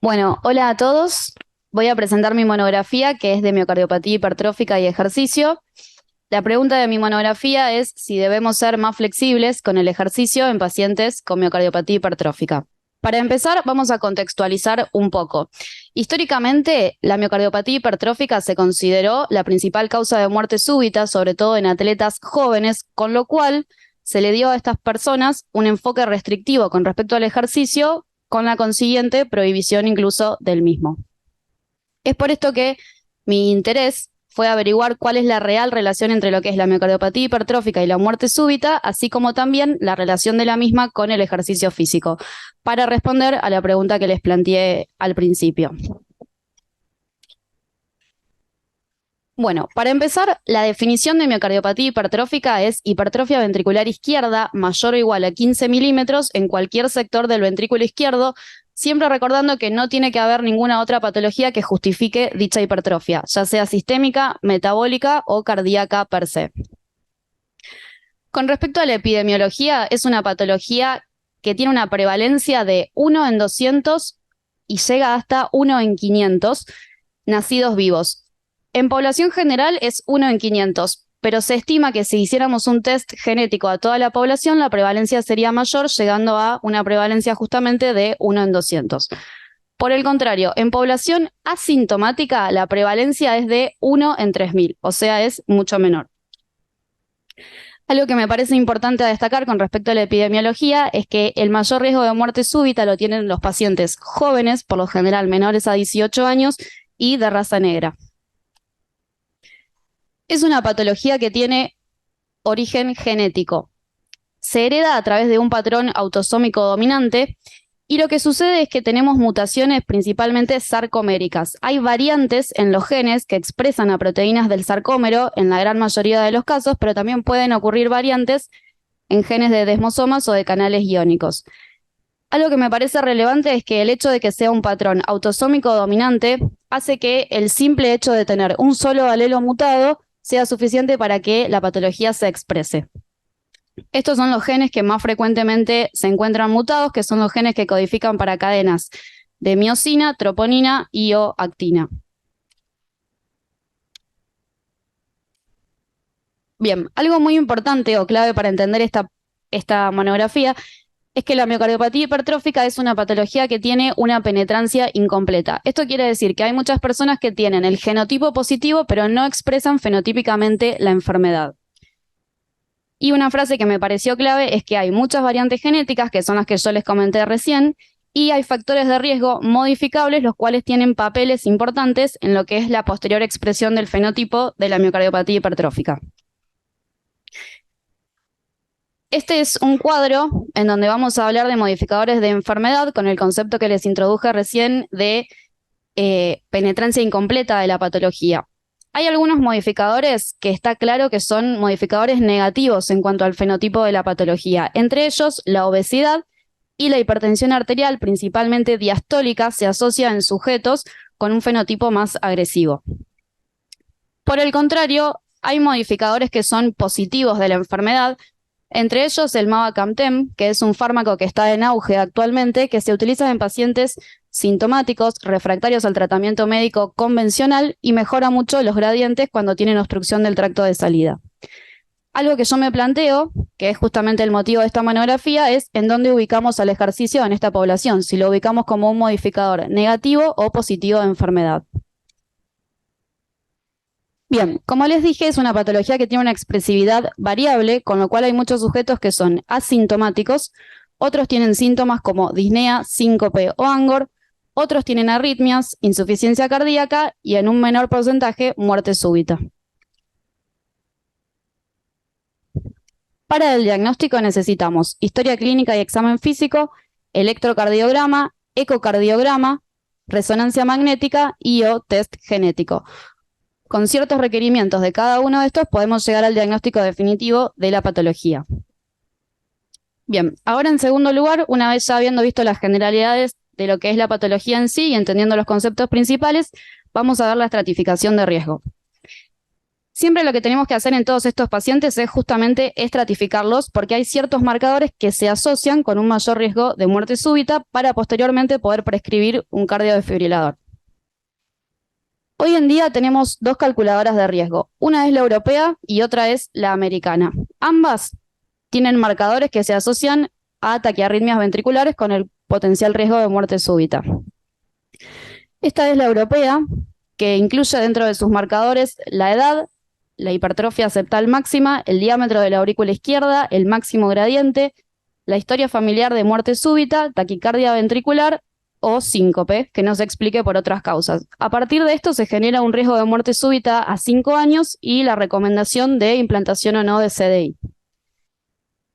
Bueno, hola a todos. Voy a presentar mi monografía que es de miocardiopatía hipertrófica y ejercicio. La pregunta de mi monografía es si debemos ser más flexibles con el ejercicio en pacientes con miocardiopatía hipertrófica. Para empezar, vamos a contextualizar un poco. Históricamente, la miocardiopatía hipertrófica se consideró la principal causa de muerte súbita, sobre todo en atletas jóvenes, con lo cual se le dio a estas personas un enfoque restrictivo con respecto al ejercicio, con la consiguiente prohibición incluso del mismo. Es por esto que mi interés fue averiguar cuál es la real relación entre lo que es la miocardiopatía hipertrófica y la muerte súbita, así como también la relación de la misma con el ejercicio físico, para responder a la pregunta que les planteé al principio. Bueno, para empezar, la definición de miocardiopatía hipertrófica es hipertrofia ventricular izquierda mayor o igual a 15 milímetros en cualquier sector del ventrículo izquierdo, siempre recordando que no tiene que haber ninguna otra patología que justifique dicha hipertrofia, ya sea sistémica, metabólica o cardíaca per se. Con respecto a la epidemiología, es una patología que tiene una prevalencia de 1 en 200 y llega hasta 1 en 500 nacidos vivos. En población general es 1 en 500, pero se estima que si hiciéramos un test genético a toda la población, la prevalencia sería mayor, llegando a una prevalencia justamente de 1 en 200. Por el contrario, en población asintomática, la prevalencia es de 1 en 3000, o sea, es mucho menor. Algo que me parece importante destacar con respecto a la epidemiología es que el mayor riesgo de muerte súbita lo tienen los pacientes jóvenes, por lo general menores a 18 años, y de raza negra. Es una patología que tiene origen genético. Se hereda a través de un patrón autosómico dominante y lo que sucede es que tenemos mutaciones principalmente sarcoméricas. Hay variantes en los genes que expresan a proteínas del sarcómero en la gran mayoría de los casos, pero también pueden ocurrir variantes en genes de desmosomas o de canales iónicos. Algo que me parece relevante es que el hecho de que sea un patrón autosómico dominante hace que el simple hecho de tener un solo alelo mutado sea suficiente para que la patología se exprese. Estos son los genes que más frecuentemente se encuentran mutados, que son los genes que codifican para cadenas de miosina, troponina y o actina. Bien, algo muy importante o clave para entender esta monografía es que la miocardiopatía hipertrófica es una patología que tiene una penetrancia incompleta. Esto quiere decir que hay muchas personas que tienen el genotipo positivo, pero no expresan fenotípicamente la enfermedad. Y una frase que me pareció clave es que hay muchas variantes genéticas, que son las que yo les comenté recién, y hay factores de riesgo modificables, los cuales tienen papeles importantes en lo que es la posterior expresión del fenotipo de la miocardiopatía hipertrófica. Este es un cuadro en donde vamos a hablar de modificadores de enfermedad con el concepto que les introduje recién de penetrancia incompleta de la patología. Hay algunos modificadores que está claro que son modificadores negativos en cuanto al fenotipo de la patología. Entre ellos, la obesidad y la hipertensión arterial, principalmente diastólica, se asocia en sujetos con un fenotipo más agresivo. Por el contrario, hay modificadores que son positivos de la enfermedad, entre ellos el mavacamten, que es un fármaco que está en auge actualmente, que se utiliza en pacientes sintomáticos, refractarios al tratamiento médico convencional y mejora mucho los gradientes cuando tienen obstrucción del tracto de salida. Algo que yo me planteo, que es justamente el motivo de esta monografía, es en dónde ubicamos al ejercicio en esta población, si lo ubicamos como un modificador negativo o positivo de enfermedad. Bien, como les dije, es una patología que tiene una expresividad variable, con lo cual hay muchos sujetos que son asintomáticos, otros tienen síntomas como disnea, síncope o angor, otros tienen arritmias, insuficiencia cardíaca y en un menor porcentaje muerte súbita. Para el diagnóstico necesitamos historia clínica y examen físico, electrocardiograma, ecocardiograma, resonancia magnética y o test genético. Con ciertos requerimientos de cada uno de estos podemos llegar al diagnóstico definitivo de la patología. Bien, ahora en segundo lugar, una vez ya habiendo visto las generalidades de lo que es la patología en sí y entendiendo los conceptos principales, vamos a ver la estratificación de riesgo. Siempre lo que tenemos que hacer en todos estos pacientes es justamente estratificarlos porque hay ciertos marcadores que se asocian con un mayor riesgo de muerte súbita para posteriormente poder prescribir un cardiodefibrilador. Hoy en día tenemos dos calculadoras de riesgo. Una es la europea y otra es la americana. Ambas tienen marcadores que se asocian a taquiarritmias ventriculares con el potencial riesgo de muerte súbita. Esta es la europea, que incluye dentro de sus marcadores la edad, la hipertrofia septal máxima, el diámetro de la aurícula izquierda, el máximo gradiente, la historia familiar de muerte súbita, taquicardia ventricular o síncope, que no se explique por otras causas. A partir de esto se genera un riesgo de muerte súbita a 5 años y la recomendación de implantación o no de CDI.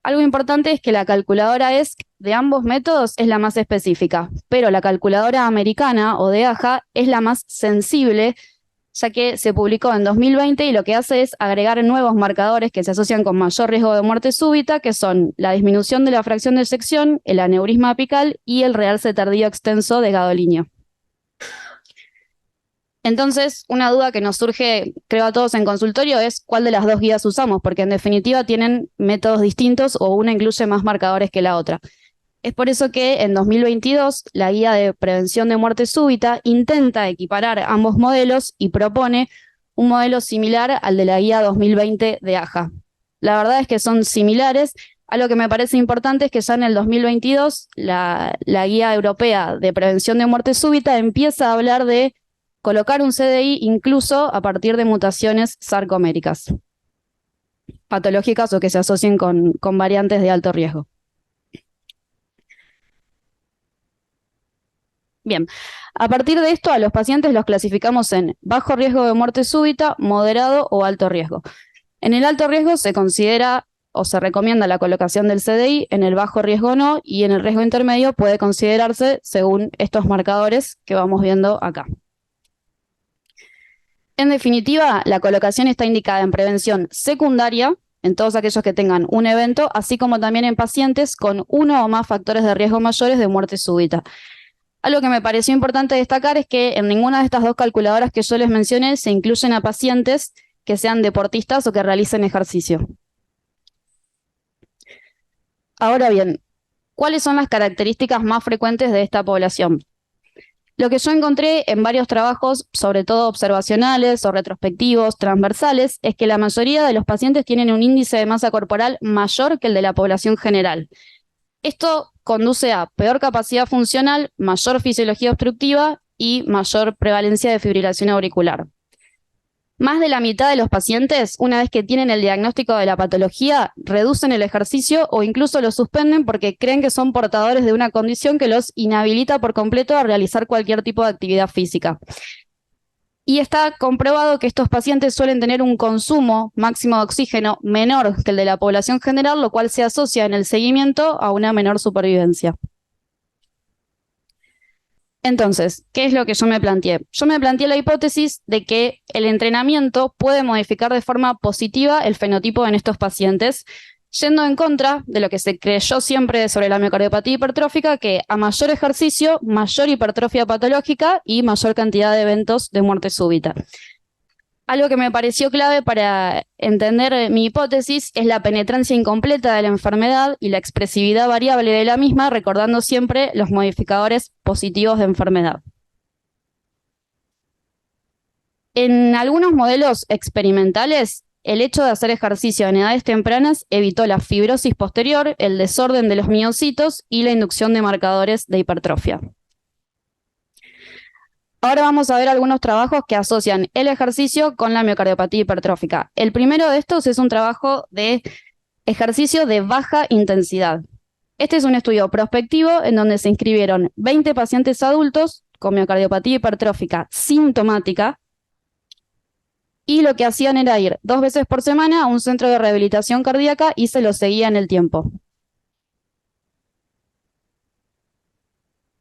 Algo importante es que la calculadora ESC de ambos métodos es la más específica, pero la calculadora americana o de AJA es la más sensible, ya que se publicó en 2020 y lo que hace es agregar nuevos marcadores que se asocian con mayor riesgo de muerte súbita, que son la disminución de la fracción de eyección, el aneurisma apical y el realce tardío extenso de gadolinio. Entonces, una duda que nos surge, creo a todos en consultorio, es cuál de las dos guías usamos, porque en definitiva tienen métodos distintos o una incluye más marcadores que la otra. Es por eso que en 2022 la guía de prevención de muerte súbita intenta equiparar ambos modelos y propone un modelo similar al de la guía 2020 de AJA. La verdad es que son similares. Algo que me parece importante es que ya en el 2022 la guía europea de prevención de muerte súbita empieza a hablar de colocar un CDI incluso a partir de mutaciones sarcoméricas, patológicas o que se asocien con variantes de alto riesgo. Bien, a partir de esto a los pacientes los clasificamos en bajo riesgo de muerte súbita, moderado o alto riesgo. En el alto riesgo se considera o se recomienda la colocación del CDI, en el bajo riesgo no, y en el riesgo intermedio puede considerarse según estos marcadores que vamos viendo acá. En definitiva, la colocación está indicada en prevención secundaria, en todos aquellos que tengan un evento, así como también en pacientes con uno o más factores de riesgo mayores de muerte súbita. Algo que me pareció importante destacar es que en ninguna de estas dos calculadoras que yo les mencioné se incluyen a pacientes que sean deportistas o que realicen ejercicio. Ahora bien, ¿cuáles son las características más frecuentes de esta población? Lo que yo encontré en varios trabajos, sobre todo observacionales o retrospectivos, transversales, es que la mayoría de los pacientes tienen un índice de masa corporal mayor que el de la población general. Esto conduce a peor capacidad funcional, mayor fisiología obstructiva y mayor prevalencia de fibrilación auricular. Más de la mitad de los pacientes, una vez que tienen el diagnóstico de la patología, reducen el ejercicio o incluso lo suspenden porque creen que son portadores de una condición que los inhabilita por completo a realizar cualquier tipo de actividad física. Y está comprobado que estos pacientes suelen tener un consumo máximo de oxígeno menor que el de la población general, lo cual se asocia en el seguimiento a una menor supervivencia. Entonces, ¿qué es lo que yo me planteé? Yo me planteé la hipótesis de que el entrenamiento puede modificar de forma positiva el fenotipo en estos pacientes, yendo en contra de lo que se creyó siempre sobre la miocardiopatía hipertrófica, que a mayor ejercicio, mayor hipertrofia patológica y mayor cantidad de eventos de muerte súbita. Algo que me pareció clave para entender mi hipótesis es la penetrancia incompleta de la enfermedad y la expresividad variable de la misma, recordando siempre los modificadores positivos de enfermedad. En algunos modelos experimentales, el hecho de hacer ejercicio en edades tempranas evitó la fibrosis posterior, el desorden de los miocitos y la inducción de marcadores de hipertrofia. Ahora vamos a ver algunos trabajos que asocian el ejercicio con la miocardiopatía hipertrófica. El primero de estos es un trabajo de ejercicio de baja intensidad. Este es un estudio prospectivo en donde se inscribieron 20 pacientes adultos con miocardiopatía hipertrófica sintomática y lo que hacían era ir 2 veces por semana a un centro de rehabilitación cardíaca y se los seguía en el tiempo.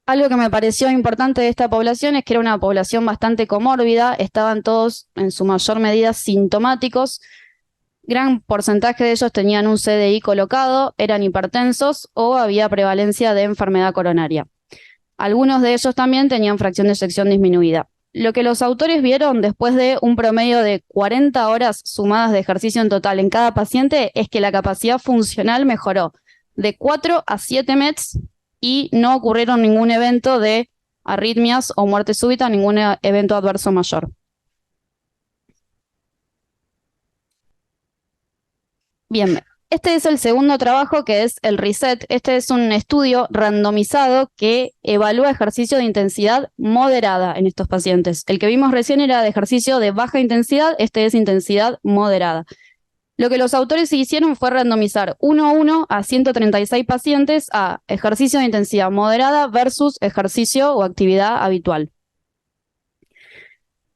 Algo que me pareció importante de esta población es que era una población bastante comórbida, estaban todos en su mayor medida sintomáticos, gran porcentaje de ellos tenían un CDI colocado, eran hipertensos o había prevalencia de enfermedad coronaria. Algunos de ellos también tenían fracción de eyección disminuida. Lo que los autores vieron después de un promedio de 40 horas sumadas de ejercicio en total en cada paciente es que la capacidad funcional mejoró de 4 a 7 METs y no ocurrieron ningún evento de arritmias o muerte súbita, ningún evento adverso mayor. Bien, este es el segundo trabajo, que es el RESET. Este es un estudio randomizado que evalúa ejercicio de intensidad moderada en estos pacientes. El que vimos recién era de ejercicio de baja intensidad, este es intensidad moderada. Lo que los autores hicieron fue randomizar 1 a 1 a 136 pacientes a ejercicio de intensidad moderada versus ejercicio o actividad habitual.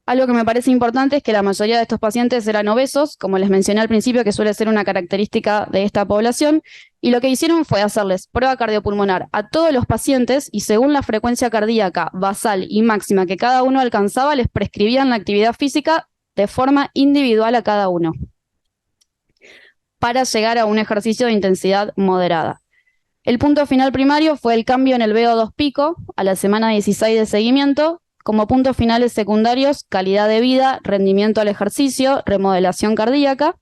Algo que me parece importante es que la mayoría de estos pacientes eran obesos, como les mencioné al principio, que suele ser una característica de esta población, y lo que hicieron fue hacerles prueba cardiopulmonar a todos los pacientes y según la frecuencia cardíaca basal y máxima que cada uno alcanzaba, les prescribían la actividad física de forma individual a cada uno para llegar a un ejercicio de intensidad moderada. El punto final primario fue el cambio en el VO2 pico a la semana 16 de seguimiento. Como puntos finales secundarios, calidad de vida, rendimiento al ejercicio, remodelación cardíaca.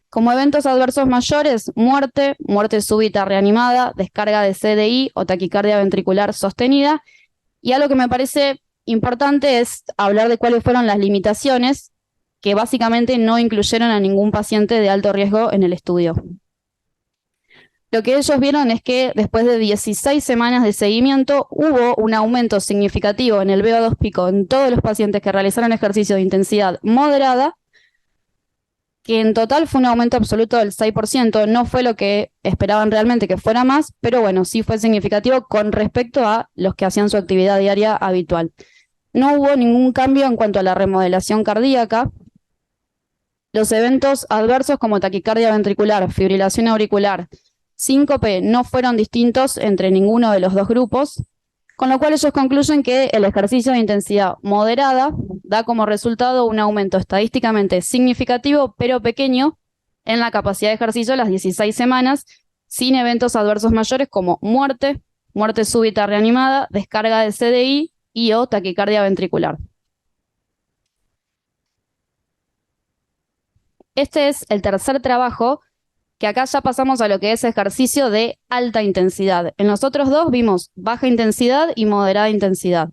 Como eventos adversos mayores, muerte, muerte súbita reanimada, descarga de CDI o taquicardia ventricular sostenida. Y algo que me parece importante es hablar de cuáles fueron las limitaciones que básicamente no incluyeron a ningún paciente de alto riesgo en el estudio. Lo que ellos vieron es que después de 16 semanas de seguimiento hubo un aumento significativo en el VO2 pico en todos los pacientes que realizaron ejercicio de intensidad moderada, que en total fue un aumento absoluto del 6%, no fue lo que esperaban realmente que fuera más, pero bueno, sí fue significativo con respecto a los que hacían su actividad diaria habitual. No hubo ningún cambio en cuanto a la remodelación cardíaca. Los eventos adversos como taquicardia ventricular, fibrilación auricular, síncope no fueron distintos entre ninguno de los dos grupos, con lo cual ellos concluyen que el ejercicio de intensidad moderada da como resultado un aumento estadísticamente significativo pero pequeño en la capacidad de ejercicio a las 16 semanas, sin eventos adversos mayores como muerte, muerte súbita reanimada, descarga de CDI y o taquicardia ventricular. Este es el tercer trabajo, que acá ya pasamos a lo que es ejercicio de alta intensidad. En los otros dos vimos baja intensidad y moderada intensidad.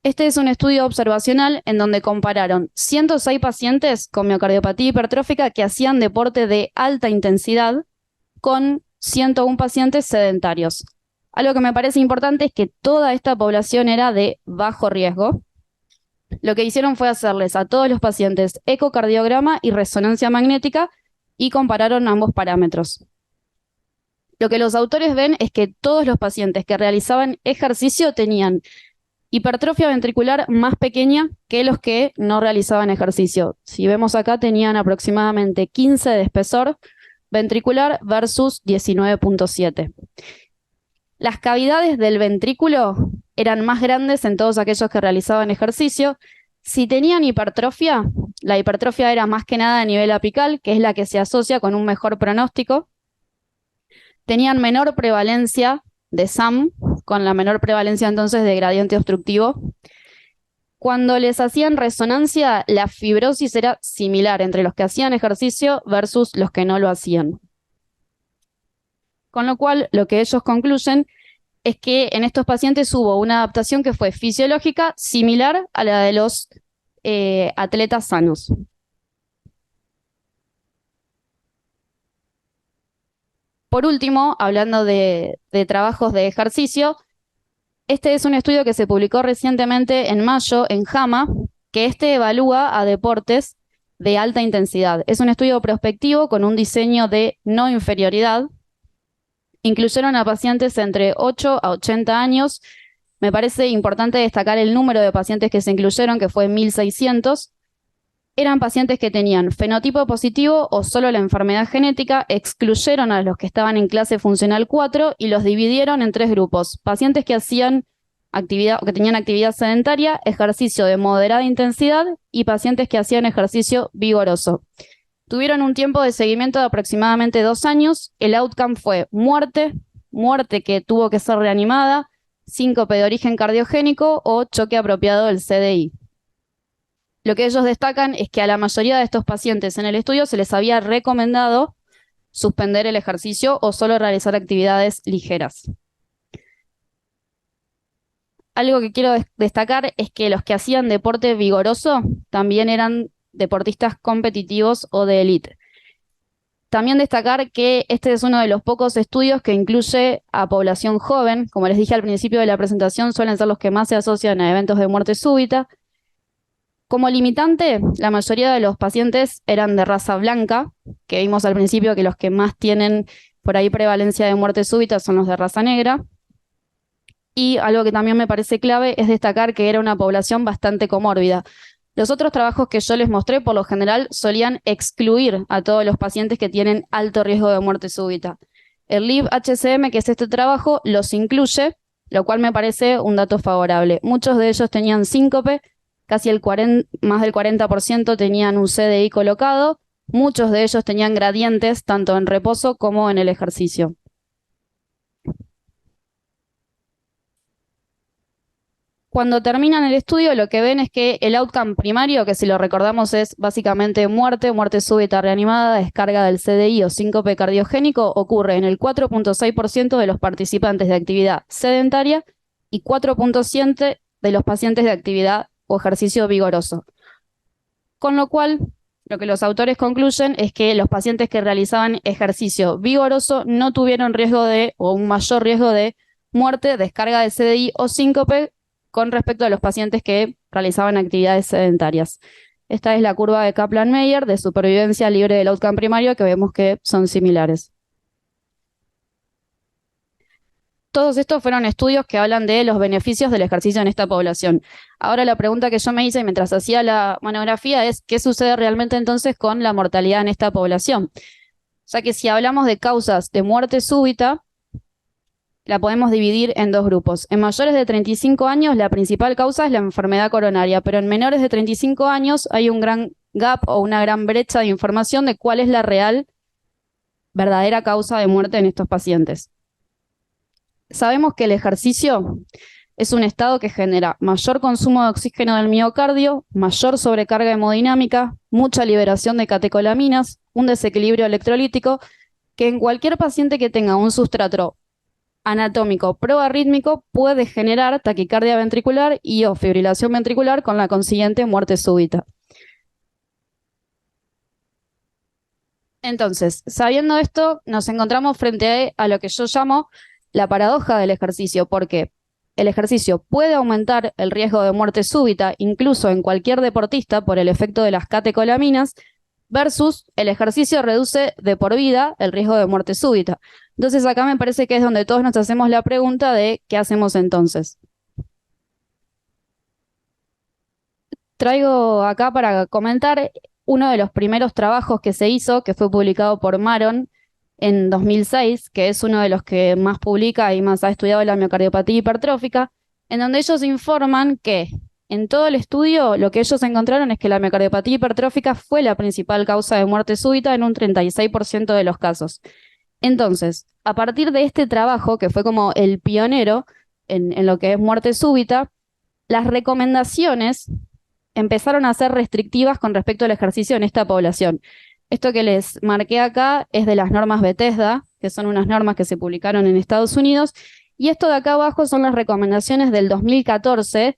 Este es un estudio observacional en donde compararon 106 pacientes con miocardiopatía hipertrófica que hacían deporte de alta intensidad con 101 pacientes sedentarios. Algo que me parece importante es que toda esta población era de bajo riesgo. Lo que hicieron fue hacerles a todos los pacientes ecocardiograma y resonancia magnética y compararon ambos parámetros. Lo que los autores ven es que todos los pacientes que realizaban ejercicio tenían hipertrofia ventricular más pequeña que los que no realizaban ejercicio. Si vemos acá, tenían aproximadamente 15 de espesor ventricular versus 19.7. Las cavidades del ventrículo eran más grandes en todos aquellos que realizaban ejercicio. Si tenían hipertrofia, la hipertrofia era más que nada a nivel apical, que es la que se asocia con un mejor pronóstico. Tenían menor prevalencia de SAM, con la menor prevalencia entonces de gradiente obstructivo. Cuando les hacían resonancia, la fibrosis era similar entre los que hacían ejercicio versus los que no lo hacían. Con lo cual, lo que ellos concluyen es que en estos pacientes hubo una adaptación que fue fisiológica similar a la de los atletas sanos. Por último, hablando de trabajos de ejercicio, este es un estudio que se publicó recientemente en mayo en JAMA, que evalúa a deportes de alta intensidad. Es un estudio prospectivo con un diseño de no inferioridad. Incluyeron a pacientes entre 8 a 80 años. Me parece importante destacar el número de pacientes que se incluyeron, que fue 1.600. Eran pacientes que tenían fenotipo positivo o solo la enfermedad genética, excluyeron a los que estaban en clase funcional 4 y los dividieron en 3 grupos. Pacientes que hacían actividad o que tenían actividad sedentaria, ejercicio de moderada intensidad y pacientes que hacían ejercicio vigoroso. Tuvieron un tiempo de seguimiento de aproximadamente 2 años. El outcome fue muerte, muerte que tuvo que ser reanimada, síncope de origen cardiogénico o choque apropiado del CDI. Lo que ellos destacan es que a la mayoría de estos pacientes en el estudio se les había recomendado suspender el ejercicio o solo realizar actividades ligeras. Algo que quiero destacar es que los que hacían deporte vigoroso también eran deportistas competitivos o de élite. También destacar que este es uno de los pocos estudios que incluye a población joven. Como les dije al principio de la presentación, suelen ser los que más se asocian a eventos de muerte súbita. Como limitante, la mayoría de los pacientes eran de raza blanca, que vimos al principio que los que más tienen por ahí prevalencia de muerte súbita son los de raza negra. Y algo que también me parece clave es destacar que era una población bastante comórbida. Los otros trabajos que yo les mostré, por lo general, solían excluir a todos los pacientes que tienen alto riesgo de muerte súbita. El LIB-HCM, que es este trabajo, los incluye, lo cual me parece un dato favorable. Muchos de ellos tenían síncope, casi más del 40% tenían un CDI colocado, muchos de ellos tenían gradientes tanto en reposo como en el ejercicio. Cuando terminan el estudio, lo que ven es que el outcome primario, que si lo recordamos es básicamente muerte súbita reanimada, descarga del CDI o síncope cardiogénico, ocurre en el 4.6% de los participantes de actividad sedentaria y 4.7% de los pacientes de actividad o ejercicio vigoroso. Con lo cual, lo que los autores concluyen es que los pacientes que realizaban ejercicio vigoroso no tuvieron riesgo o un mayor riesgo de muerte, descarga de CDI o síncope con respecto a los pacientes que realizaban actividades sedentarias. Esta es la curva de Kaplan-Meier de supervivencia libre del outcome primario, que vemos que son similares. Todos estos fueron estudios que hablan de los beneficios del ejercicio en esta población. Ahora la pregunta que yo me hice mientras hacía la monografía es ¿qué sucede realmente entonces con la mortalidad en esta población? Ya que si hablamos de causas de muerte súbita, la podemos dividir en dos grupos. En mayores de 35 años, la principal causa es la enfermedad coronaria, pero en menores de 35 años hay un gran gap o una gran brecha de información de cuál es la real, verdadera causa de muerte en estos pacientes. Sabemos que el ejercicio es un estado que genera mayor consumo de oxígeno del miocardio, mayor sobrecarga hemodinámica, mucha liberación de catecolaminas, un desequilibrio electrolítico, que en cualquier paciente que tenga un sustrato anatómico proarrítmico puede generar taquicardia ventricular y o fibrilación ventricular con la consiguiente muerte súbita. Entonces, sabiendo esto, nos encontramos frente a lo que yo llamo la paradoja del ejercicio, porque el ejercicio puede aumentar el riesgo de muerte súbita, incluso en cualquier deportista, por el efecto de las catecolaminas, versus el ejercicio reduce de por vida el riesgo de muerte súbita. Entonces acá me parece que es donde todos nos hacemos la pregunta de ¿qué hacemos entonces? Traigo acá para comentar uno de los primeros trabajos que se hizo, que fue publicado por Maron en 2006, que es uno de los que más publica y más ha estudiado la miocardiopatía hipertrófica, en donde ellos informan que en todo el estudio lo que ellos encontraron es que la miocardiopatía hipertrófica fue la principal causa de muerte súbita en un 36% de los casos. Entonces, a partir de este trabajo, que fue como el pionero en lo que es muerte súbita, las recomendaciones empezaron a ser restrictivas con respecto al ejercicio en esta población. Esto que les marqué acá es de las normas Bethesda, que son unas normas que se publicaron en Estados Unidos, y esto de acá abajo son las recomendaciones del 2014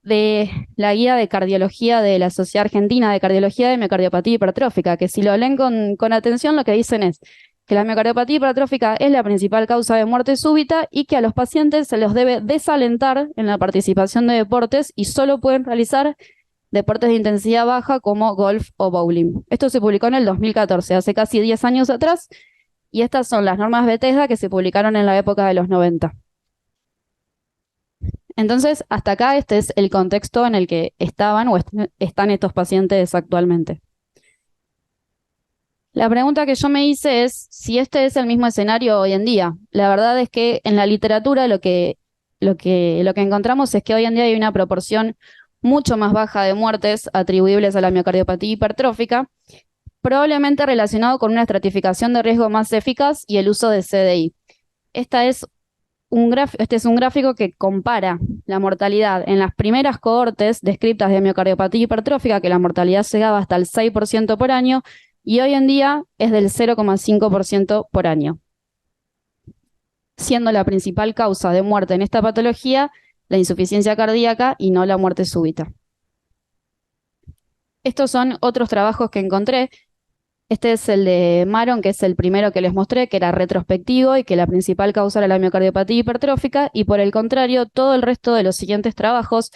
de la guía de cardiología de la Sociedad Argentina de Cardiología de Miocardiopatía Hipertrófica, que si lo leen con atención, lo que dicen es que la miocardiopatía hipertrófica es la principal causa de muerte súbita y que a los pacientes se los debe desalentar en la participación de deportes y solo pueden realizar deportes de intensidad baja como golf o bowling. Esto se publicó en el 2014, hace casi 10 años atrás, y estas son las normas Bethesda que se publicaron en la época de los 90. Entonces, hasta acá este es el contexto en el que estaban o están estos pacientes actualmente. La pregunta que yo me hice es si este es el mismo escenario hoy en día. La verdad es que en la literatura lo que encontramos es que hoy en día hay una proporción mucho más baja de muertes atribuibles a la miocardiopatía hipertrófica, probablemente relacionado con una estratificación de riesgo más eficaz y el uso de CDI. Esta es este es un gráfico que compara la mortalidad en las primeras cohortes descriptas de miocardiopatía hipertrófica, que la mortalidad llegaba hasta el 6% por año, y hoy en día es del 0,5% por año, siendo la principal causa de muerte en esta patología la insuficiencia cardíaca y no la muerte súbita. Estos son otros trabajos que encontré. Este es el de Maron, que es el primero que les mostré, que era retrospectivo y que la principal causa era la miocardiopatía hipertrófica, y por el contrario, todo el resto de los siguientes trabajos,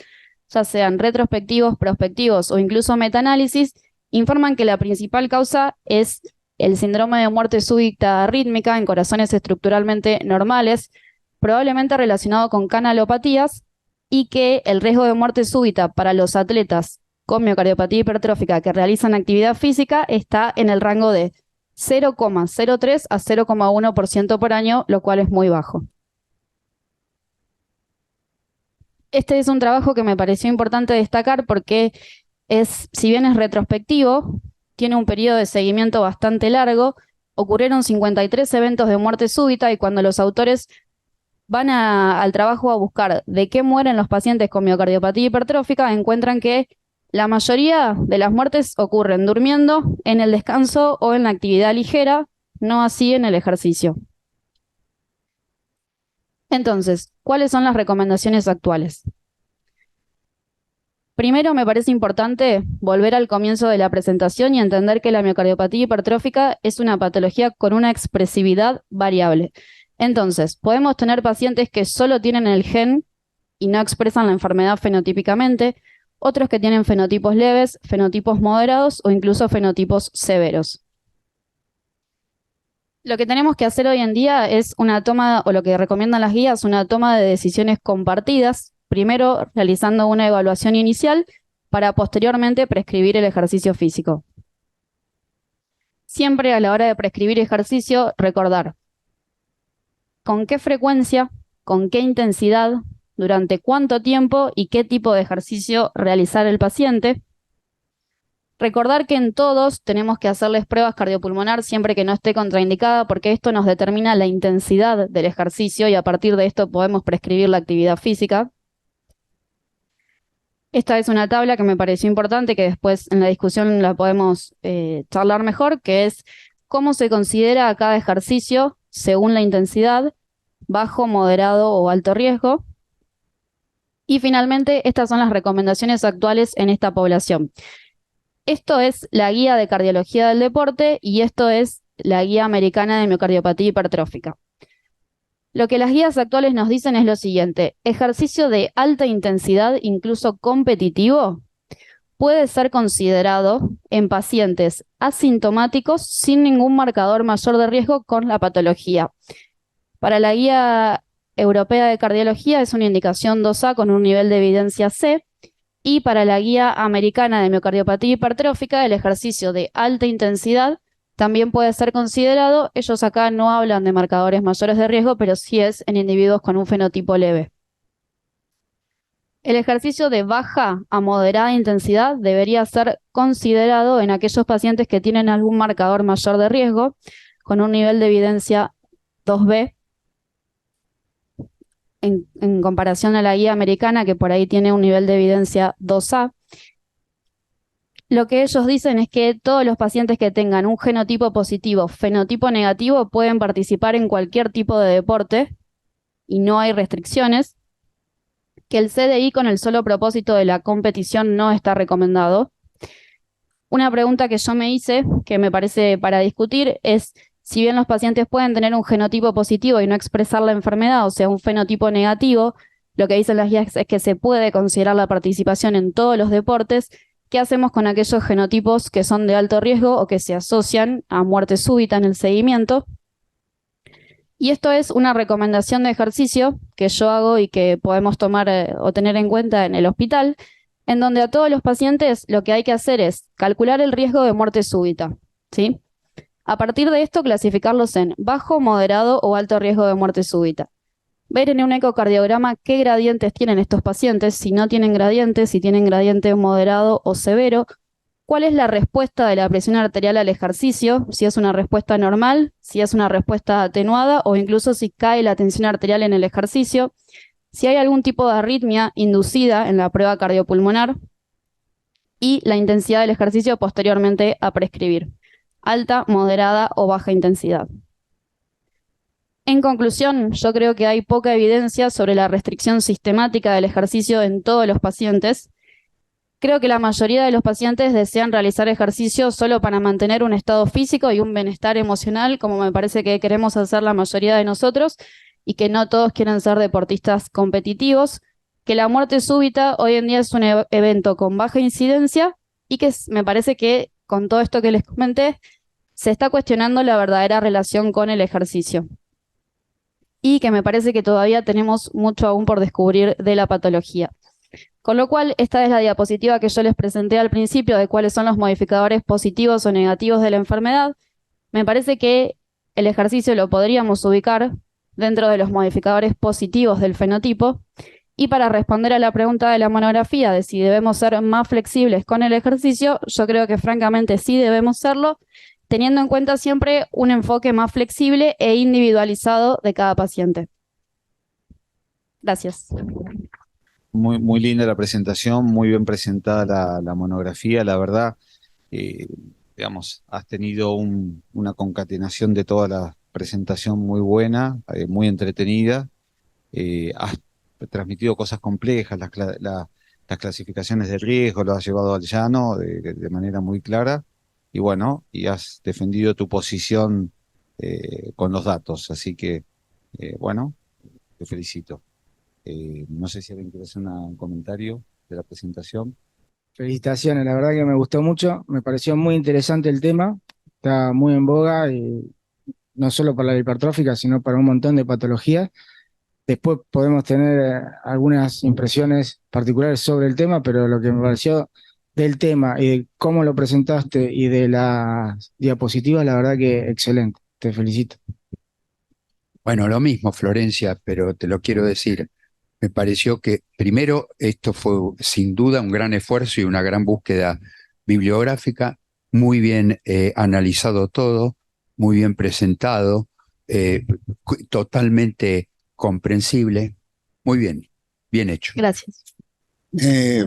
ya sean retrospectivos, prospectivos o incluso metaanálisis, informan que la principal causa es el síndrome de muerte súbita arrítmica en corazones estructuralmente normales, probablemente relacionado con canalopatías, y que el riesgo de muerte súbita para los atletas con miocardiopatía hipertrófica que realizan actividad física está en el rango de 0,03 a 0,1% por año, lo cual es muy bajo. Este es un trabajo que me pareció importante destacar porque si bien es retrospectivo, tiene un periodo de seguimiento bastante largo. Ocurrieron 53 eventos de muerte súbita y cuando los autores van al trabajo a buscar de qué mueren los pacientes con miocardiopatía hipertrófica, encuentran que la mayoría de las muertes ocurren durmiendo, en el descanso o en la actividad ligera, no así en el ejercicio. Entonces, ¿cuáles son las recomendaciones actuales? Primero, me parece importante volver al comienzo de la presentación y entender que la miocardiopatía hipertrófica es una patología con una expresividad variable. Entonces, podemos tener pacientes que solo tienen el gen y no expresan la enfermedad fenotípicamente, otros que tienen fenotipos leves, fenotipos moderados o incluso fenotipos severos. Lo que tenemos que hacer hoy en día es una toma, o lo que recomiendan las guías, una toma de decisiones compartidas, primero realizando una evaluación inicial para posteriormente prescribir el ejercicio físico. Siempre a la hora de prescribir ejercicio, recordar con qué frecuencia, con qué intensidad, durante cuánto tiempo y qué tipo de ejercicio realizar el paciente. Recordar que en todos tenemos que hacerles pruebas cardiopulmonar siempre que no esté contraindicada, porque esto nos determina la intensidad del ejercicio y a partir de esto podemos prescribir la actividad física. Esta es una tabla que me pareció importante, que después en la discusión la podemos charlar mejor, que es cómo se considera a cada ejercicio según la intensidad, bajo, moderado o alto riesgo. Y finalmente, estas son las recomendaciones actuales en esta población. Esto es la guía de cardiología del deporte y esto es la guía americana de miocardiopatía hipertrófica. Lo que las guías actuales nos dicen es lo siguiente: ejercicio de alta intensidad, incluso competitivo, puede ser considerado en pacientes asintomáticos sin ningún marcador mayor de riesgo con la patología. Para la guía europea de cardiología es una indicación 2A con un nivel de evidencia C, y para la guía americana de miocardiopatía hipertrófica el ejercicio de alta intensidad también puede ser considerado. Ellos acá no hablan de marcadores mayores de riesgo, pero sí es en individuos con un fenotipo leve. El ejercicio de baja a moderada intensidad debería ser considerado en aquellos pacientes que tienen algún marcador mayor de riesgo, con un nivel de evidencia 2B, en comparación a la guía americana, que por ahí tiene un nivel de evidencia 2A. Lo que ellos dicen es que todos los pacientes que tengan un genotipo positivo, fenotipo negativo, pueden participar en cualquier tipo de deporte y no hay restricciones, que el CDI con el solo propósito de la competición no está recomendado. Una pregunta que yo me hice, que me parece para discutir, es si bien los pacientes pueden tener un genotipo positivo y no expresar la enfermedad, o sea, un fenotipo negativo, lo que dicen las guías es que se puede considerar la participación en todos los deportes. ¿Qué hacemos con aquellos genotipos que son de alto riesgo o que se asocian a muerte súbita en el seguimiento? Y esto es una recomendación de ejercicio que yo hago y que podemos tomar o tener en cuenta en el hospital, en donde a todos los pacientes lo que hay que hacer es calcular el riesgo de muerte súbita, ¿sí? A partir de esto, clasificarlos en bajo, moderado o alto riesgo de muerte súbita. Ver en un ecocardiograma qué gradientes tienen estos pacientes, si no tienen gradientes, si tienen gradiente moderado o severo. ¿Cuál es la respuesta de la presión arterial al ejercicio? Si es una respuesta normal, si es una respuesta atenuada o incluso si cae la tensión arterial en el ejercicio. Si hay algún tipo de arritmia inducida en la prueba cardiopulmonar y la intensidad del ejercicio posteriormente a prescribir. Alta, moderada o baja intensidad. En conclusión, yo creo que hay poca evidencia sobre la restricción sistemática del ejercicio en todos los pacientes. Creo que la mayoría de los pacientes desean realizar ejercicio solo para mantener un estado físico y un bienestar emocional, como me parece que queremos hacer la mayoría de nosotros, y que no todos quieren ser deportistas competitivos, que la muerte súbita hoy en día es un evento con baja incidencia y que me parece que con todo esto que les comenté, se está cuestionando la verdadera relación con el ejercicio. Y que me parece que todavía tenemos mucho aún por descubrir de la patología. Con lo cual, esta es la diapositiva que yo les presenté al principio de cuáles son los modificadores positivos o negativos de la enfermedad. Me parece que el ejercicio lo podríamos ubicar dentro de los modificadores positivos del fenotipo. Y para responder a la pregunta de la monografía de si debemos ser más flexibles con el ejercicio, yo creo que francamente sí debemos serlo, teniendo en cuenta siempre un enfoque más flexible e individualizado de cada paciente. Gracias. Muy, muy linda la presentación, muy bien presentada la monografía, la verdad, digamos, has tenido una concatenación de toda la presentación muy buena, muy entretenida, has transmitido cosas complejas, las clasificaciones de riesgo, lo has llevado al llano de manera muy clara, y bueno, y has defendido tu posición con los datos, así que, bueno, te felicito. No sé si alguien quiere hacer un comentario de la presentación. Felicitaciones, la verdad que me gustó mucho, me pareció muy interesante el tema, está muy en boga, no solo para la hipertrófica, sino para un montón de patologías. Después podemos tener algunas impresiones particulares sobre el tema, pero lo que me pareció del tema y de cómo lo presentaste y de las diapositivas, la verdad que excelente, te felicito. Bueno, lo mismo, Florencia, pero te lo quiero decir. Me pareció que primero esto fue sin duda un gran esfuerzo y una gran búsqueda bibliográfica, muy bien analizado todo, muy bien presentado, totalmente comprensible, muy bien, bien hecho. Gracias.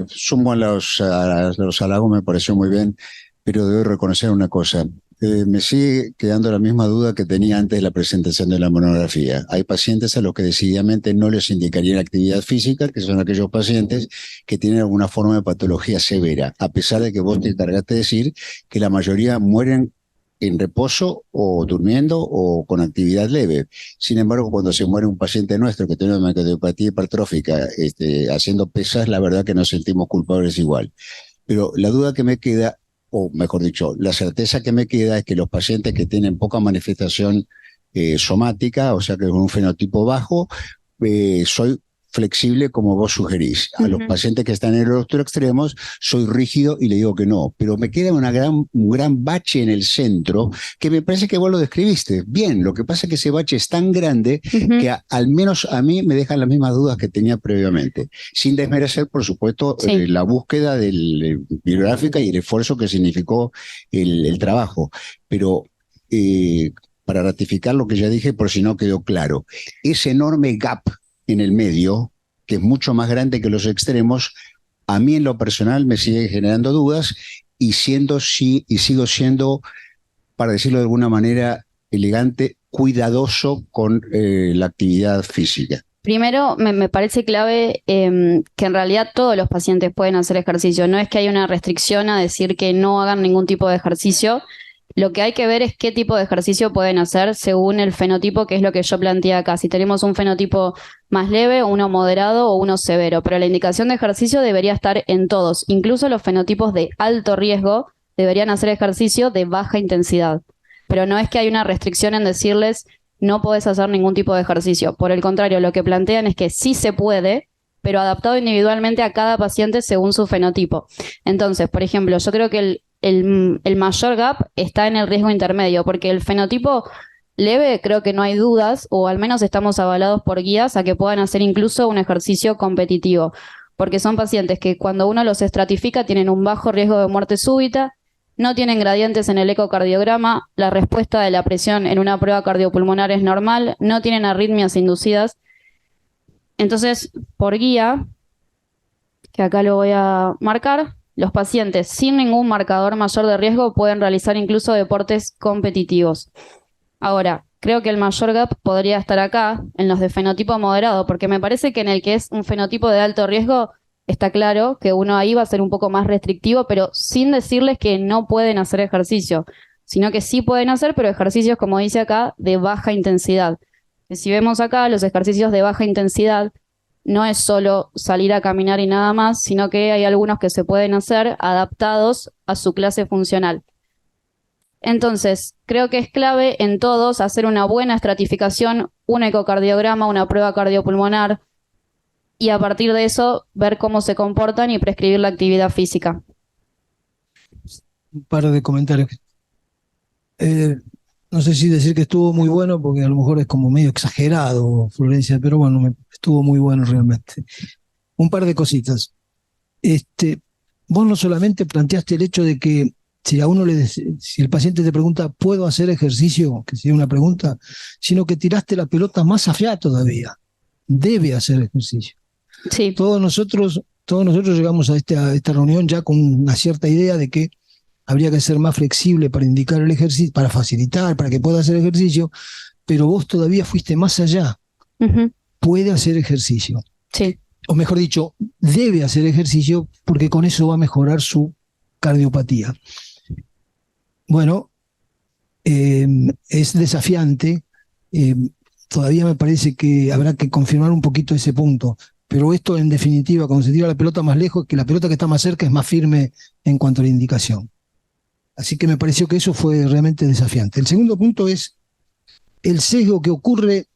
Sumo a los halagos, me pareció muy bien, pero debo reconocer una cosa. Me sigue quedando la misma duda que tenía antes de la presentación de la monografía. Hay pacientes a los que decididamente no les indicarían actividad física, que son aquellos pacientes que tienen alguna forma de patología severa, a pesar de que vos te encargaste de decir que la mayoría mueren en reposo o durmiendo o con actividad leve. Sin embargo, cuando se muere un paciente nuestro que tiene una cardiopatía hipertrófica haciendo pesas, la verdad que nos sentimos culpables igual. Pero la duda que me queda, o mejor dicho, la certeza que me queda es que los pacientes que tienen poca manifestación somática, o sea que con un fenotipo bajo, soy flexible como vos sugerís. A los pacientes que están en el otro extremo, soy rígido y le digo que no. Pero me queda un gran bache en el centro que me parece que vos lo describiste bien. Lo que pasa es que ese bache es tan grande que al menos a mí me dejan las mismas dudas que tenía previamente. Sin desmerecer, por supuesto, la búsqueda bibliográfica y el esfuerzo que significó el trabajo. Pero para ratificar lo que ya dije, por si no quedó claro, ese enorme gap en el medio, que es mucho más grande que los extremos, a mí en lo personal me sigue generando dudas y sigo siendo, para decirlo de alguna manera elegante, cuidadoso con la actividad física. Primero, me parece clave que en realidad todos los pacientes pueden hacer ejercicio. No es que haya una restricción a decir que no hagan ningún tipo de ejercicio. Lo que hay que ver es qué tipo de ejercicio pueden hacer según el fenotipo, que es lo que yo planteé acá. Si tenemos un fenotipo más leve, uno moderado o uno severo. Pero la indicación de ejercicio debería estar en todos. Incluso los fenotipos de alto riesgo deberían hacer ejercicio de baja intensidad. Pero no es que hay una restricción en decirles no podés hacer ningún tipo de ejercicio. Por el contrario, lo que plantean es que sí se puede, pero adaptado individualmente a cada paciente según su fenotipo. Entonces, por ejemplo, yo creo que el mayor gap está en el riesgo intermedio, porque el fenotipo leve creo que no hay dudas, o al menos estamos avalados por guías a que puedan hacer incluso un ejercicio competitivo. porque son pacientes que cuando uno los estratifica tienen un bajo riesgo de muerte súbita, no tienen gradientes en el ecocardiograma, la respuesta de la presión en una prueba cardiopulmonar es normal, no tienen arritmias inducidas. Entonces, por guía, que acá lo voy a marcar, los pacientes sin ningún marcador mayor de riesgo pueden realizar incluso deportes competitivos. Ahora, creo que el mayor gap podría estar acá, en los de fenotipo moderado, porque me parece que en el que es un fenotipo de alto riesgo, está claro que uno ahí va a ser un poco más restrictivo, pero sin decirles que no pueden hacer ejercicio, sino que sí pueden hacer, pero ejercicios, como dice acá, de baja intensidad. Si vemos acá, los ejercicios de baja intensidad no es solo salir a caminar y nada más, sino que hay algunos que se pueden hacer adaptados a su clase funcional. Entonces, creo que es clave en todos hacer una buena estratificación, un ecocardiograma, una prueba cardiopulmonar, y a partir de eso ver cómo se comportan y prescribir la actividad física. Un par de comentarios. No sé si decir que estuvo muy bueno, porque a lo mejor es como medio exagerado, Florencia, pero bueno, estuvo muy bueno realmente. Un par de cositas. Vos no solamente planteaste el hecho de que si a uno si el paciente te pregunta, ¿puedo hacer ejercicio? Que sería una pregunta, sino que tiraste la pelota más afiada todavía. Debe hacer ejercicio. Sí. Todos nosotros llegamos a esta reunión ya con una cierta idea de que habría que ser más flexible para indicar el ejercicio, para facilitar, para que pueda hacer ejercicio, pero vos todavía fuiste más allá. Puede hacer ejercicio. Sí. O mejor dicho, debe hacer ejercicio porque con eso va a mejorar su cardiopatía. Bueno, es desafiante. Todavía me parece que habrá que confirmar un poquito ese punto. Pero esto, en definitiva, cuando se tira la pelota más lejos, que la pelota que está más cerca es más firme en cuanto a la indicación. Así que me pareció que eso fue realmente desafiante. El segundo punto es el sesgo que ocurre,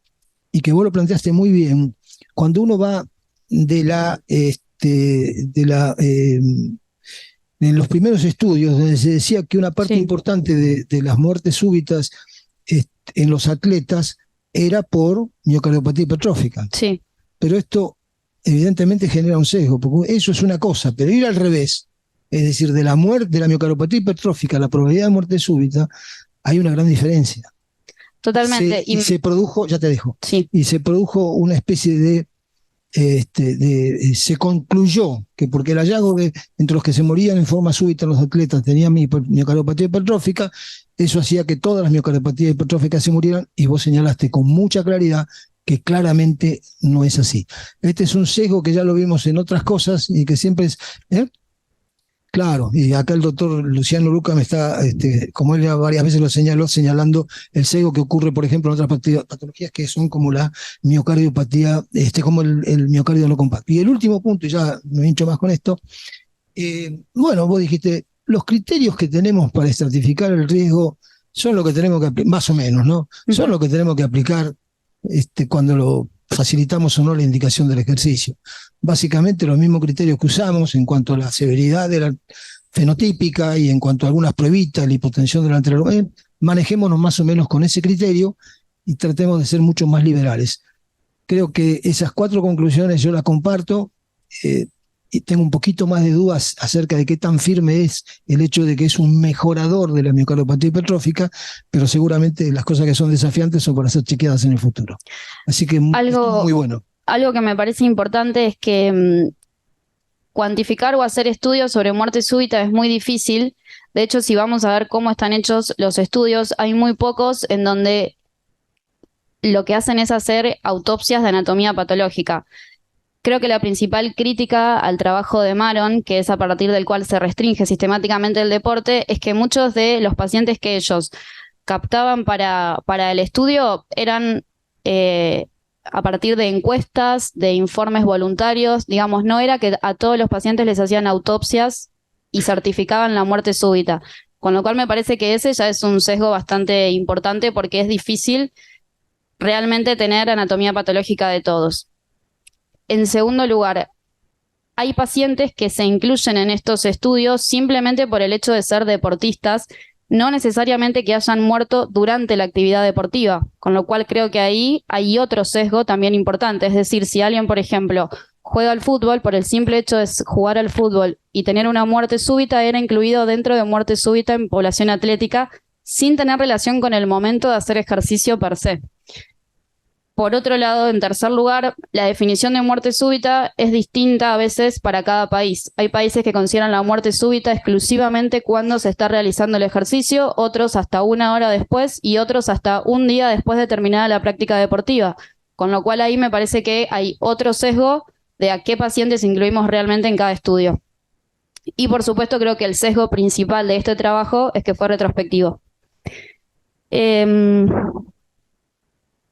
y que vos lo planteaste muy bien, cuando uno va en los primeros estudios, donde se decía que una parte importante de las muertes súbitas en los atletas era por miocardiopatía hipertrófica. Sí. Pero esto evidentemente genera un sesgo, porque eso es una cosa, pero ir al revés, es decir, de la muerte, de la miocardiopatía hipertrófica a la probabilidad de muerte súbita, hay una gran diferencia. Totalmente. Y se produjo, ya te dejo, sí. Y se produjo una especie de se concluyó que porque el hallazgo entre los que se morían en forma súbita los atletas tenían miocardiopatía hipertrófica, eso hacía que todas las miocardiopatía hipertróficas se murieran, y vos señalaste con mucha claridad que claramente no es así. Este es un sesgo que ya lo vimos en otras cosas y que siempre es... Claro, y acá el doctor Luciano Luca me está, como él ya varias veces lo señaló, señalando el sesgo que ocurre, por ejemplo, en otras patologías que son como la miocardiopatía, como el miocardio no compacto. Y el último punto, y ya me hincho más con esto, bueno, vos dijiste, los criterios que tenemos para estratificar el riesgo son lo que tenemos que aplicar, más o menos, ¿no? Son lo que tenemos que aplicar cuando lo facilitamos o no la indicación del ejercicio. Básicamente los mismos criterios que usamos en cuanto a la severidad de la fenotípica y en cuanto a algunas pruebitas, la hipotensión del anterior, manejémonos más o menos con ese criterio y tratemos de ser mucho más liberales. Creo que esas 4 conclusiones yo las comparto, y tengo un poquito más de dudas acerca de qué tan firme es el hecho de que es un mejorador de la miocardiopatía hipertrófica, pero seguramente las cosas que son desafiantes son para ser chequeadas en el futuro. Así que muy bueno. Algo que me parece importante es que cuantificar o hacer estudios sobre muerte súbita es muy difícil. De hecho, si vamos a ver cómo están hechos los estudios, hay muy pocos en donde lo que hacen es hacer autopsias de anatomía patológica. Creo que la principal crítica al trabajo de Maron, que es a partir del cual se restringe sistemáticamente el deporte, es que muchos de los pacientes que ellos captaban para el estudio eran a partir de encuestas, de informes voluntarios. Digamos, no era que a todos los pacientes les hacían autopsias y certificaban la muerte súbita. Con lo cual me parece que ese ya es un sesgo bastante importante, porque es difícil realmente tener anatomía patológica de todos. En segundo lugar, hay pacientes que se incluyen en estos estudios simplemente por el hecho de ser deportistas, no necesariamente que hayan muerto durante la actividad deportiva, con lo cual creo que ahí hay otro sesgo también importante. Es decir, si alguien, por ejemplo, juega al fútbol, por el simple hecho de jugar al fútbol y tener una muerte súbita, era incluido dentro de muerte súbita en población atlética, sin tener relación con el momento de hacer ejercicio per se. Por otro lado, en tercer lugar, la definición de muerte súbita es distinta a veces para cada país. Hay países que consideran la muerte súbita exclusivamente cuando se está realizando el ejercicio, otros hasta 1 hora después y otros hasta un día después de terminada la práctica deportiva. Con lo cual ahí me parece que hay otro sesgo de a qué pacientes incluimos realmente en cada estudio. Y por supuesto creo que el sesgo principal de este trabajo es que fue retrospectivo.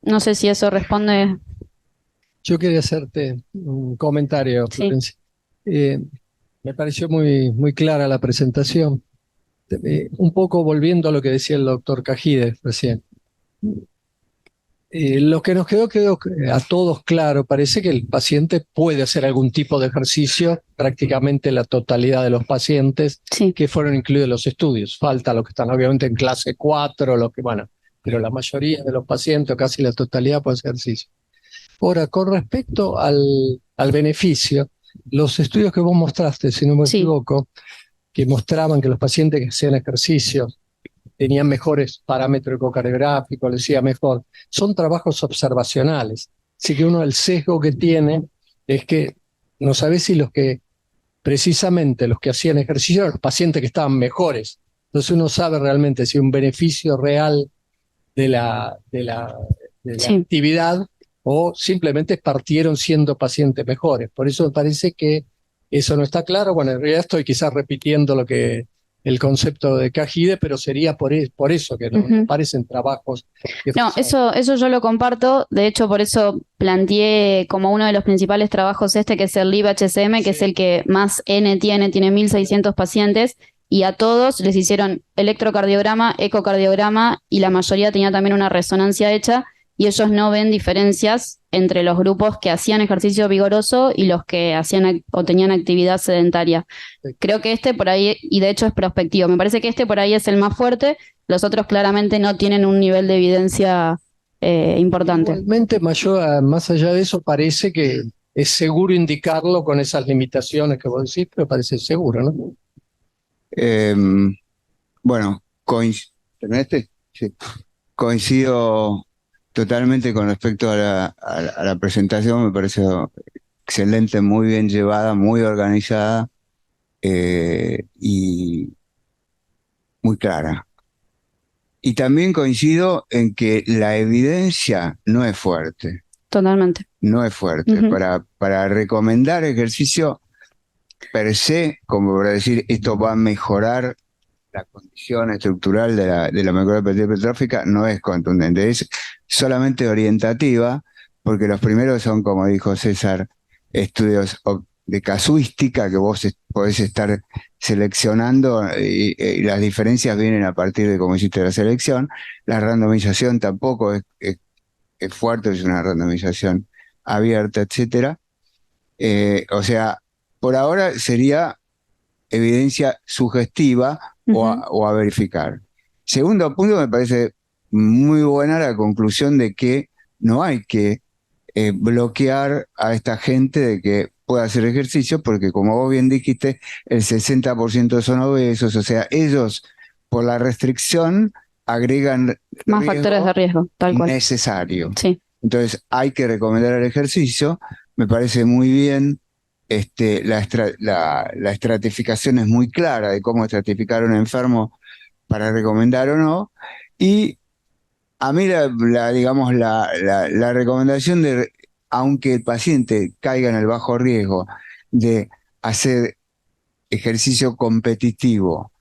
No sé si eso responde. Yo quería hacerte un comentario, Sí. Florencia. Me pareció muy clara la presentación. Un poco volviendo a lo que decía el doctor Cajide recién. Lo que nos quedó a todos claro, parece que el paciente puede hacer algún tipo de ejercicio, prácticamente la totalidad de los pacientes Sí. que fueron incluidos en los estudios. Falta los que están obviamente en clase 4, pero la mayoría de los pacientes, o casi la totalidad, puede hacer ejercicio. Ahora, con respecto al beneficio, los estudios que vos mostraste, si no me Sí. equivoco, que mostraban que los pacientes que hacían ejercicio tenían mejores parámetros ecocardiográficos, les decía mejor, son trabajos observacionales. Así que el sesgo que tiene es que no sabe si precisamente los que hacían ejercicio eran los pacientes que estaban mejores. Entonces uno sabe realmente si un beneficio real de la Sí. actividad o simplemente partieron siendo pacientes mejores. Por eso me parece que eso no está claro. Bueno, en realidad estoy quizás repitiendo el concepto de Cajide, pero sería por eso que no Ujú. parecen trabajos que No, funcionan. eso yo lo comparto. De hecho, por eso planteé como uno de los principales trabajos que es el LIB-HCM, que es Sí. el que más N tiene 1.600 pacientes, y a todos les hicieron electrocardiograma, ecocardiograma, y la mayoría tenía también una resonancia hecha, y ellos no ven diferencias entre los grupos que hacían ejercicio vigoroso y los que hacían o tenían actividad sedentaria. Sí. Creo que por ahí, y de hecho es prospectivo, me parece que por ahí es el más fuerte. Los otros claramente no tienen un nivel de evidencia importante. Igualmente, más allá de eso, parece que es seguro indicarlo con esas limitaciones que vos decís, pero parece seguro, ¿no? Bueno, ¿terminaste? Sí. Coincido totalmente con respecto a la presentación, me pareció excelente, muy bien llevada, muy organizada y muy clara. Y también coincido en que la evidencia no es fuerte, Totalmente. no es fuerte. Ujú. Para recomendar ejercicio per se, como para decir esto va a mejorar la condición estructural de la micropatia hipertrófica, no es contundente, es solamente orientativa, porque los primeros son, como dijo César, estudios de casuística que vos podés estar seleccionando y las diferencias vienen a partir de cómo hiciste la selección. La randomización tampoco es fuerte, es una randomización abierta, etcétera. O sea, por ahora sería evidencia sugestiva o a verificar. Segundo punto, me parece muy buena la conclusión de que no hay que bloquear a esta gente de que pueda hacer ejercicio, porque como vos bien dijiste, el 60% son obesos, o sea, ellos por la restricción agregan Más factores de riesgo, tal cual. necesario. Sí. Entonces hay que recomendar el ejercicio. Me parece muy bien. La estratificación es muy clara de cómo estratificar a un enfermo para recomendar o no. Y a mí digamos, la recomendación de, aunque el paciente caiga en el bajo riesgo de hacer ejercicio competitivo,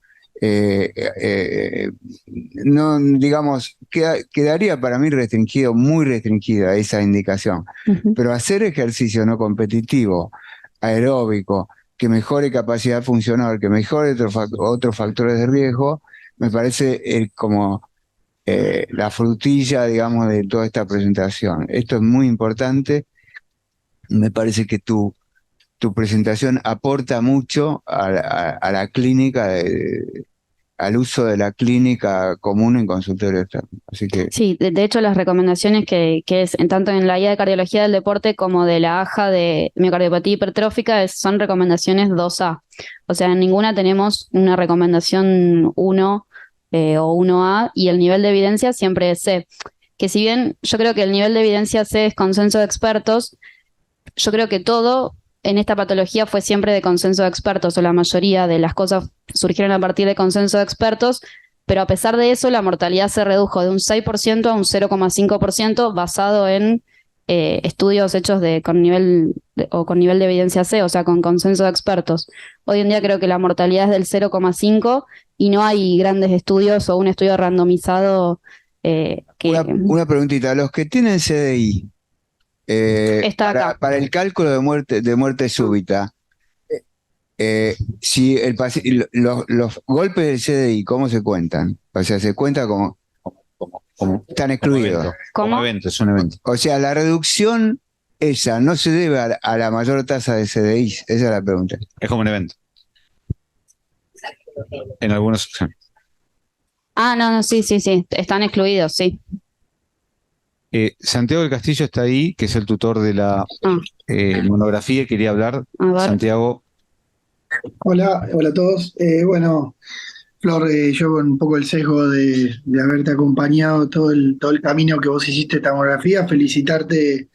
no, digamos, quedaría para mí restringido, muy restringida esa indicación. Ujú. Pero hacer ejercicio no competitivo, aeróbico, que mejore capacidad funcional, que mejore otros factores de riesgo, me parece como la frutilla, digamos, de toda esta presentación. Esto es muy importante. Me parece que tu presentación aporta mucho a la clínica, al uso de la clínica común en consultorio externo. Así que Sí, de hecho las recomendaciones que es tanto en la guía de cardiología del deporte como de la AJA de miocardiopatía hipertrófica son recomendaciones 2A. O sea, en ninguna tenemos una recomendación 1 o 1A y el nivel de evidencia siempre es C. Que si bien yo creo que el nivel de evidencia C es consenso de expertos, yo creo que todo en esta patología fue siempre de consenso de expertos, o la mayoría de las cosas surgieron a partir de consenso de expertos, pero a pesar de eso la mortalidad se redujo de un 6% a un 0,5% basado en estudios hechos con nivel de evidencia C, o sea, con consenso de expertos. Hoy en día creo que la mortalidad es del 0,5 y no hay grandes estudios o un estudio randomizado una preguntita, los que tienen CDI, está acá. para el cálculo de muerte súbita, si los golpes del CDI, ¿cómo se cuentan? O sea, se cuenta como están excluidos. ¿Cómo? Como evento, es un evento. O sea, la reducción esa no se debe a la mayor tasa de CDI. Esa es la pregunta. Es como un evento. En algunos. Sí. No, sí, están excluidos, sí. Santiago del Castillo está ahí, que es el tutor de la monografía, quería hablar. A ver. Santiago. Hola a todos. Bueno, Flor, yo con un poco el sesgo de haberte acompañado todo el camino que vos hiciste de tomografía, felicitarte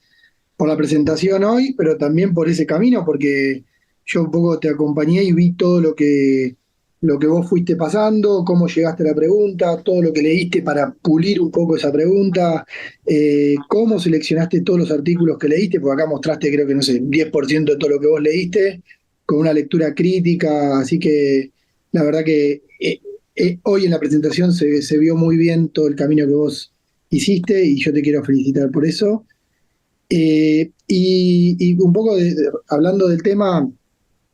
por la presentación hoy, pero también por ese camino, porque yo un poco te acompañé y vi todo lo que vos fuiste pasando, cómo llegaste a la pregunta, todo lo que leíste para pulir un poco esa pregunta, cómo seleccionaste todos los artículos que leíste, porque acá mostraste creo que, no sé, 10% de todo lo que vos leíste, con una lectura crítica, así que la verdad que hoy en la presentación se vio muy bien todo el camino que vos hiciste y yo te quiero felicitar por eso. Y un poco hablando del tema,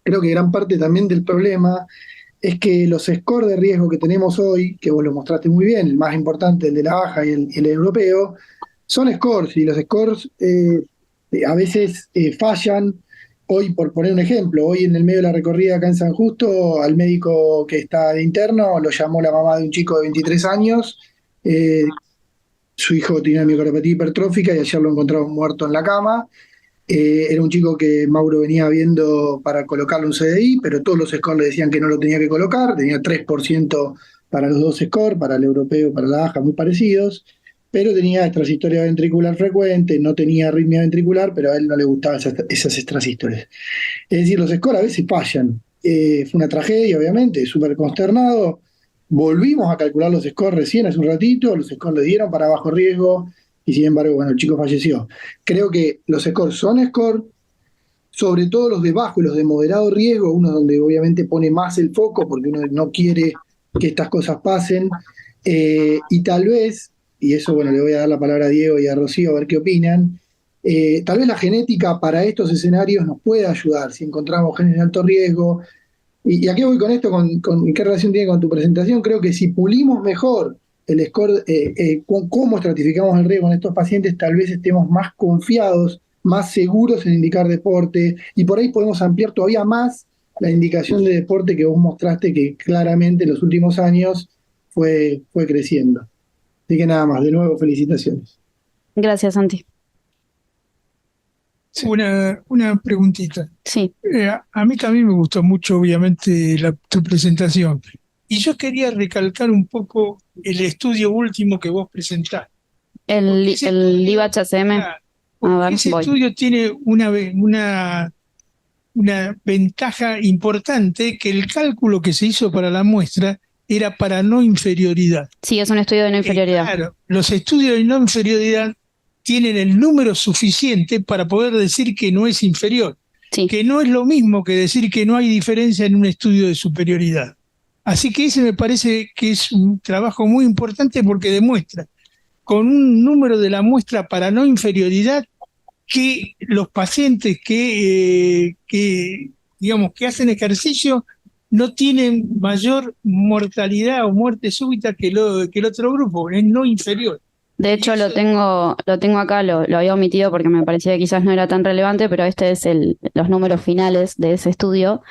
creo que gran parte también del problema es que los scores de riesgo que tenemos hoy, que vos lo mostraste muy bien, el más importante, el de la baja y el europeo, son scores y los scores a veces fallan. Hoy, por poner un ejemplo, hoy en el medio de la recorrida acá en San Justo, al médico que está de interno lo llamó la mamá de un chico de 23 años. Su hijo tenía miocardiopatía hipertrófica y ayer lo encontraron muerto en la cama. Era un chico que Mauro venía viendo para colocarle un CDI, pero todos los scores le decían que no lo tenía que colocar, tenía 3% para los dos scores, para el europeo, para la baja, muy parecidos, pero tenía extrasistolia ventricular frecuente, no tenía arritmia ventricular, pero a él no le gustaban esas extrasístoles. Es decir, los scores a veces fallan. Fue una tragedia, obviamente, súper consternado. Volvimos a calcular los scores recién hace un ratito, los scores le dieron para bajo riesgo, y sin embargo, bueno, el chico falleció. Creo que los scores son scores, sobre todo los de bajo y los de moderado riesgo, uno donde obviamente pone más el foco porque uno no quiere que estas cosas pasen, y tal vez, y eso bueno, le voy a dar la palabra a Diego y a Rocío a ver qué opinan, tal vez la genética para estos escenarios nos pueda ayudar, si encontramos genes de alto riesgo. ¿Y a qué voy con esto? ¿Qué relación tiene con tu presentación? Creo que si pulimos mejor el score, cómo estratificamos el riesgo en estos pacientes, tal vez estemos más confiados, más seguros en indicar deporte, y por ahí podemos ampliar todavía más la indicación de deporte que vos mostraste, que claramente en los últimos años fue creciendo. Así que nada más, de nuevo, felicitaciones. Gracias, Santi. Sí. Una preguntita. Sí. A mí también me gustó mucho, obviamente, tu presentación. Y yo quería recalcar un poco el estudio último que vos presentaste. El IVA-HCM. A ver, ese voy. estudio tiene una ventaja importante, que el cálculo que se hizo para la muestra era para no inferioridad. Sí, es un estudio de no inferioridad. Claro, los estudios de no inferioridad tienen el número suficiente para poder decir que no es inferior, Sí. que no es lo mismo que decir que no hay diferencia en un estudio de superioridad. Así que ese me parece que es un trabajo muy importante porque demuestra con un número de la muestra para no inferioridad que los pacientes que digamos que hacen ejercicio no tienen mayor mortalidad o muerte súbita que el otro grupo, es no inferior. De hecho, lo tengo acá, lo había omitido porque me parecía que quizás no era tan relevante, pero este es los números finales de ese estudio.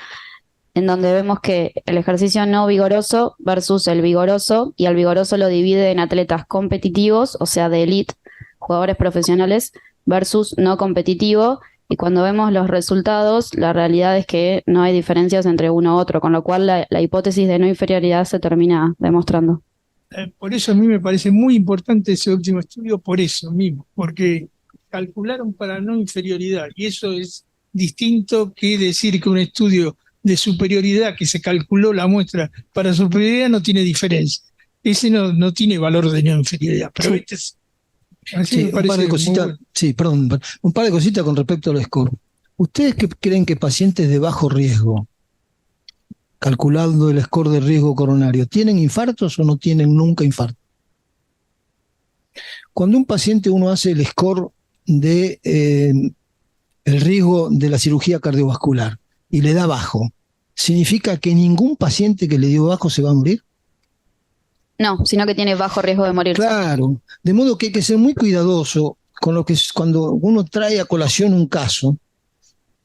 en donde vemos que el ejercicio no vigoroso versus el vigoroso, y al vigoroso lo divide en atletas competitivos, o sea, de elite, jugadores profesionales, versus no competitivo, y cuando vemos los resultados, la realidad es que no hay diferencias entre uno u otro, con lo cual la hipótesis de no inferioridad se termina demostrando. Por eso a mí me parece muy importante ese último estudio, por eso mismo, porque calcularon para no inferioridad, y eso es distinto que decir que un estudio de superioridad que se calculó la muestra para superioridad no tiene diferencia. Ese no tiene valor de no inferioridad, pero este es, así Sí, me un par parece de cositas, muy bueno. sí, perdón, un par de cositas con respecto al score. ¿Ustedes qué creen que pacientes de bajo riesgo, calculando el score de riesgo coronario, tienen infartos o no tienen nunca infarto? Cuando un paciente uno hace el score de el riesgo de la cirugía cardiovascular y le da bajo, ¿significa que ningún paciente que le dio bajo se va a morir? No, sino que tiene bajo riesgo de morir. Claro, de modo que hay que ser muy cuidadoso con lo que cuando uno trae a colación un caso,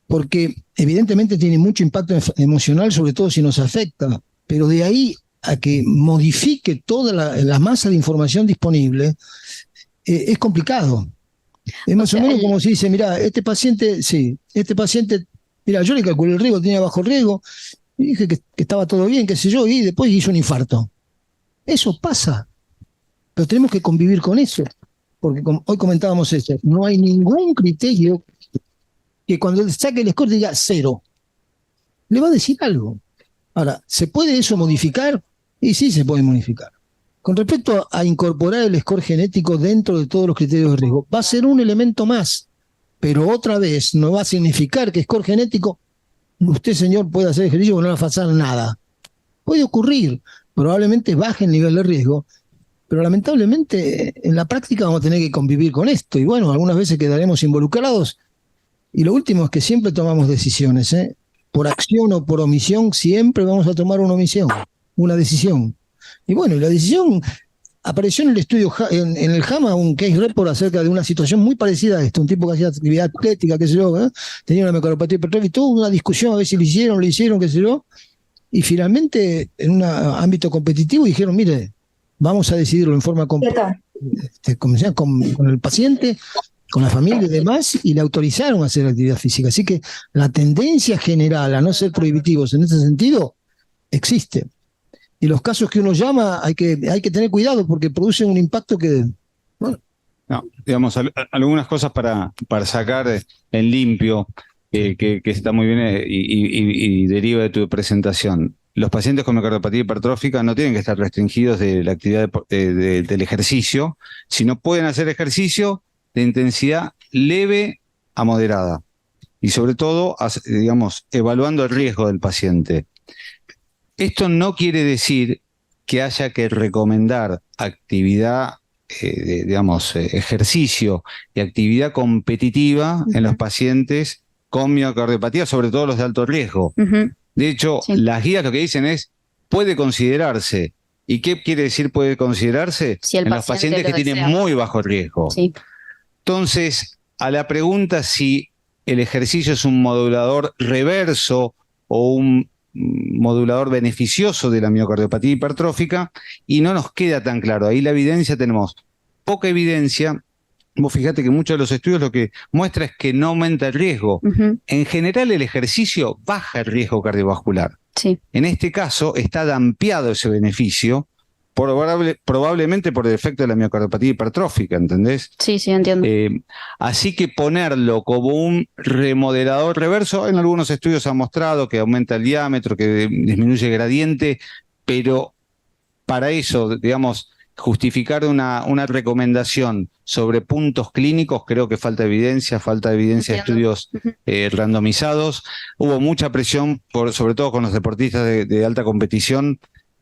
porque evidentemente tiene mucho impacto emocional, sobre todo si nos afecta, pero de ahí a que modifique toda la masa de información disponible, es complicado. Es más o menos como si dice, mira, este paciente, mira, yo le calculé el riesgo, tenía bajo riesgo, y dije que estaba todo bien, qué sé yo, y después hizo un infarto. Eso pasa, pero tenemos que convivir con eso, porque hoy comentábamos eso, no hay ningún criterio que cuando saque el score diga 0. Le va a decir algo. Ahora, ¿se puede eso modificar? Y sí se puede modificar. Con respecto a incorporar el score genético dentro de todos los criterios de riesgo, va a ser un elemento más, pero otra vez no va a significar que score genético, usted señor puede hacer ejercicio y no le va a pasar nada. Puede ocurrir, probablemente baje el nivel de riesgo, pero lamentablemente en la práctica vamos a tener que convivir con esto, y bueno, algunas veces quedaremos involucrados, y lo último es que siempre tomamos decisiones, por acción o por omisión, siempre vamos a tomar una decisión. Y bueno, y la decisión apareció en el estudio, en el JAMA, un case report acerca de una situación muy parecida a esto, un tipo que hacía actividad atlética, qué sé yo, tenía una megaropatía hipertrófica, y tuvo una discusión a ver si le hicieron, qué sé yo, y finalmente en un ámbito competitivo dijeron, mire, vamos a decidirlo en forma con el paciente, con la familia y demás, y le autorizaron a hacer actividad física. Así que la tendencia general a no ser prohibitivos en ese sentido existe. Y los casos que uno llama hay que tener cuidado porque producen un impacto que... Bueno. No, digamos, algunas cosas para sacar en limpio, que está muy bien y deriva de tu presentación. Los pacientes con miocardiopatía hipertrófica no tienen que estar restringidos de la actividad del ejercicio, sino pueden hacer ejercicio de intensidad leve a moderada y sobre todo, digamos, evaluando el riesgo del paciente. Esto no quiere decir que haya que recomendar actividad, ejercicio y actividad competitiva en los pacientes con miocardiopatía, sobre todo los de alto riesgo. De hecho, las guías lo que dicen es, puede considerarse. ¿Y qué quiere decir puede considerarse? Si en los pacientes que tienen muy bajo riesgo. Sí. Entonces, a la pregunta si el ejercicio es un modulador reverso o un modulador beneficioso de la miocardiopatía hipertrófica, y no nos queda tan claro. Ahí la evidencia, tenemos poca evidencia. Vos fíjate que muchos de los estudios lo que muestra es que no aumenta el riesgo. En general, el ejercicio baja el riesgo cardiovascular. Sí. En este caso, está dampeado ese beneficio, probablemente por el efecto de la miocardiopatía hipertrófica, ¿entendés? Sí, entiendo. Así que ponerlo como un remodelador reverso, en algunos estudios ha mostrado que aumenta el diámetro, que disminuye el gradiente, pero para eso, digamos, justificar una recomendación sobre puntos clínicos, creo que falta evidencia de estudios randomizados. Hubo mucha presión, sobre todo con los deportistas de alta competición,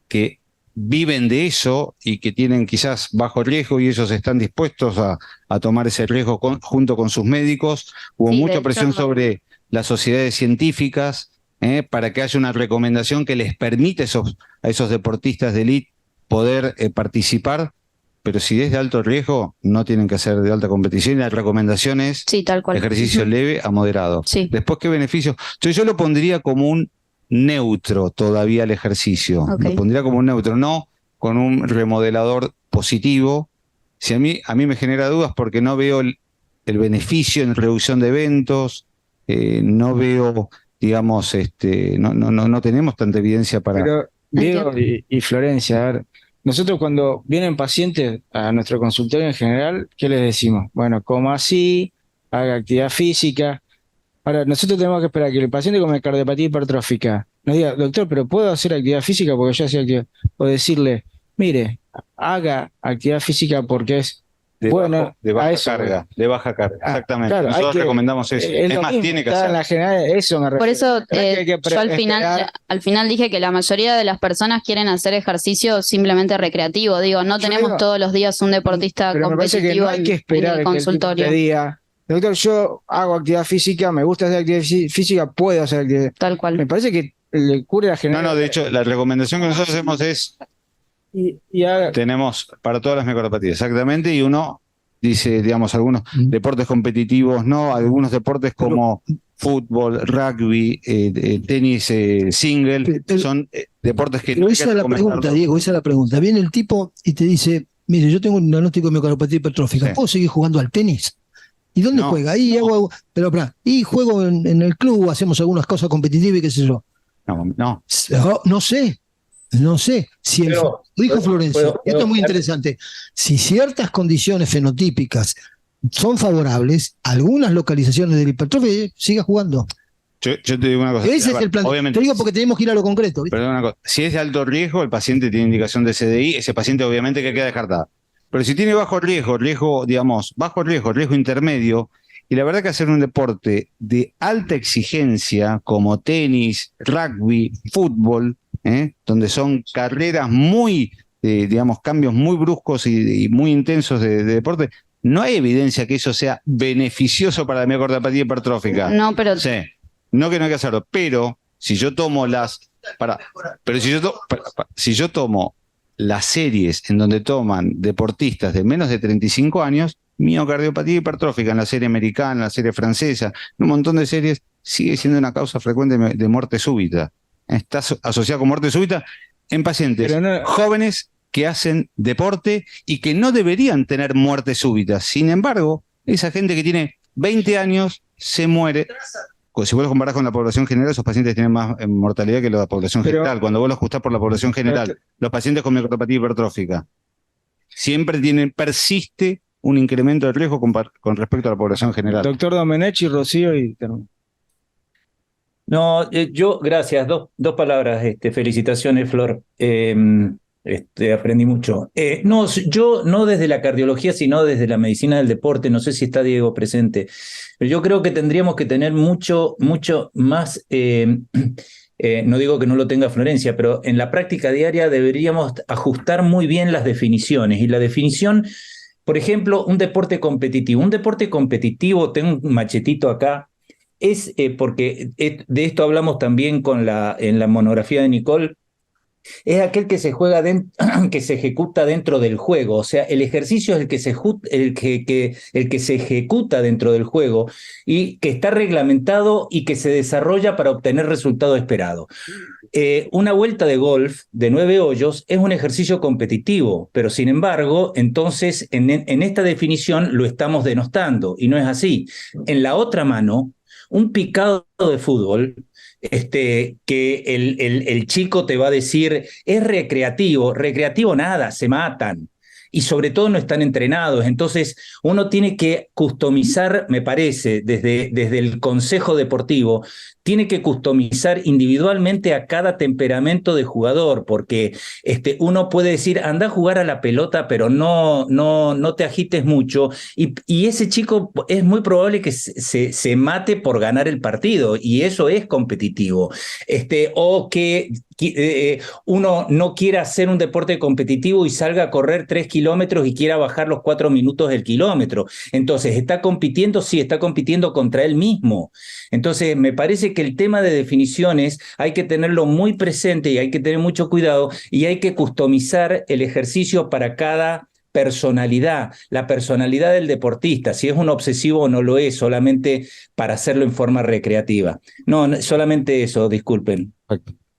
que viven de eso y que tienen quizás bajo riesgo y ellos están dispuestos a tomar ese riesgo junto con sus médicos. Hubo mucha presión sobre las sociedades científicas para que haya una recomendación que les permite a esos deportistas de élite poder participar, pero si es de alto riesgo no tienen que hacer de alta competición, y la recomendación es tal cual. Ejercicio leve a moderado. Después, ¿qué beneficios? Entonces yo lo pondría como un neutro todavía el ejercicio. Ok. Lo pondría como un neutro, no con un remodelador positivo. Si a mí me genera dudas porque no veo el beneficio en reducción de eventos, no veo, digamos, no tenemos tanta evidencia para... Pero Diego y Florencia, a ver, nosotros cuando vienen pacientes a nuestro consultorio en general, ¿qué les decimos? Bueno, coma así, haga actividad física. Ahora, nosotros tenemos que esperar que el paciente con cardiopatía hipertrófica nos diga, doctor, pero ¿puedo hacer actividad física porque yo hacía actividad? O decirle, mire, haga actividad física porque es bueno, de a baja eso, carga, de baja carga, exactamente. claro, hay Nosotros que- recomendamos eso. es Es lo más, mismo, tiene que está en hacer. la general, eso me refiero. Por eso No es que hay que yo esperar. al final dije que la mayoría de las personas quieren hacer ejercicio simplemente recreativo. Digo, no Yo tenemos digo- todos los días un deportista Pero me parece que competitivo no hay que en esperar el que el tipo consultorio. te diga, doctor, yo hago actividad física, me gusta hacer actividad física, puedo hacer actividad. Tal cual. Me parece que le cure la No, general. no, de hecho, la recomendación que nosotros hacemos es, Y haga- tenemos para todas las micropatías, exactamente, y uno dice, digamos, algunos deportes competitivos, no, algunos deportes como fútbol, rugby, tenis single, son deportes que Pero no hay esa que es la pregunta, recomendarlo. Diego, esa es la pregunta. Viene el tipo y te dice, mire, yo tengo un diagnóstico de miocardiopatía hipertrófica, Sí. ¿puedo seguir jugando al tenis? ¿Y dónde No, juega? Ahí pero pará, y juego en el club, hacemos algunas cosas competitivas y qué sé yo. No, No sé, no sé. Si el, Pero, dijo Florencia, puedo- esto es muy interesante, si ciertas condiciones fenotípicas son favorables, algunas localizaciones de la hipertrofia, siga jugando. yo te digo una cosa. Ese A es ver, el plan. obviamente, Te digo porque tenemos que ir a lo concreto. ¿viste? perdón, una cosa. Si es de alto riesgo, el paciente tiene indicación de CDI, ese paciente obviamente que queda descartado. Pero si tiene bajo riesgo, digamos, riesgo intermedio, y la verdad que hacer un deporte de alta exigencia como tenis, rugby, fútbol, donde son carreras muy, digamos, cambios muy bruscos y muy intensos de deporte, no hay evidencia que eso sea beneficioso para la miocardiopatía hipertrófica. No, pero Sí, no que no hay que hacerlo, pero si yo tomo si yo tomo las series en donde toman deportistas de menos de 35 años, miocardiopatía hipertrófica en la serie americana, en la serie francesa, en un montón de series, sigue siendo una causa frecuente de muerte súbita. Está asociada con muerte súbita en pacientes Pero no- jóvenes que hacen deporte y que no deberían tener muerte súbita. Sin embargo, esa gente que tiene 20 años se muere. Si vos lo comparás con la población general, esos pacientes tienen más mortalidad que la población Pero- general. Cuando vos lo ajustás por la población general, los pacientes con miocardiopatía hipertrófica siempre persiste un incremento de riesgo con respecto a la población general. Doctor Domenech y Rocío y termino. No, gracias, dos palabras, felicitaciones, Flor. Aprendí mucho. No, yo no desde la cardiología, sino desde la medicina del deporte, no sé si está Diego presente, pero yo creo que tendríamos que tener mucho más, no digo que no lo tenga Florencia, pero en la práctica diaria deberíamos ajustar muy bien las definiciones, y la definición, por ejemplo, un deporte competitivo, tengo un machetito acá, es porque de esto hablamos también en la monografía de Nicole. Es aquel que se juega que se ejecuta dentro del juego, o sea, el ejercicio es el que se ejecuta dentro del juego y que está reglamentado y que se desarrolla para obtener resultado esperado. Una vuelta de golf de 9 hoyos es un ejercicio competitivo, pero sin embargo, entonces en esta definición lo estamos denostando y no es así. En la otra mano, un picado de fútbol, que el chico te va a decir, es recreativo nada, se matan. Y sobre todo no están entrenados. Entonces uno tiene que customizar, me parece, desde el consejo deportivo, tiene que customizar individualmente a cada temperamento de jugador, porque uno puede decir, anda a jugar a la pelota, pero no te agites mucho, y ese chico es muy probable que se mate por ganar el partido, y eso es competitivo. O que uno no quiera hacer un deporte competitivo y salga a correr 3 kilómetros y quiera bajar los 4 minutos del kilómetro. Entonces, ¿está compitiendo? Sí, está compitiendo contra él mismo. Entonces, me parece que el tema de definiciones hay que tenerlo muy presente y hay que tener mucho cuidado y hay que customizar el ejercicio para cada personalidad, la personalidad del deportista, si es un obsesivo o no lo es, solamente para hacerlo en forma recreativa. No, solamente eso, disculpen.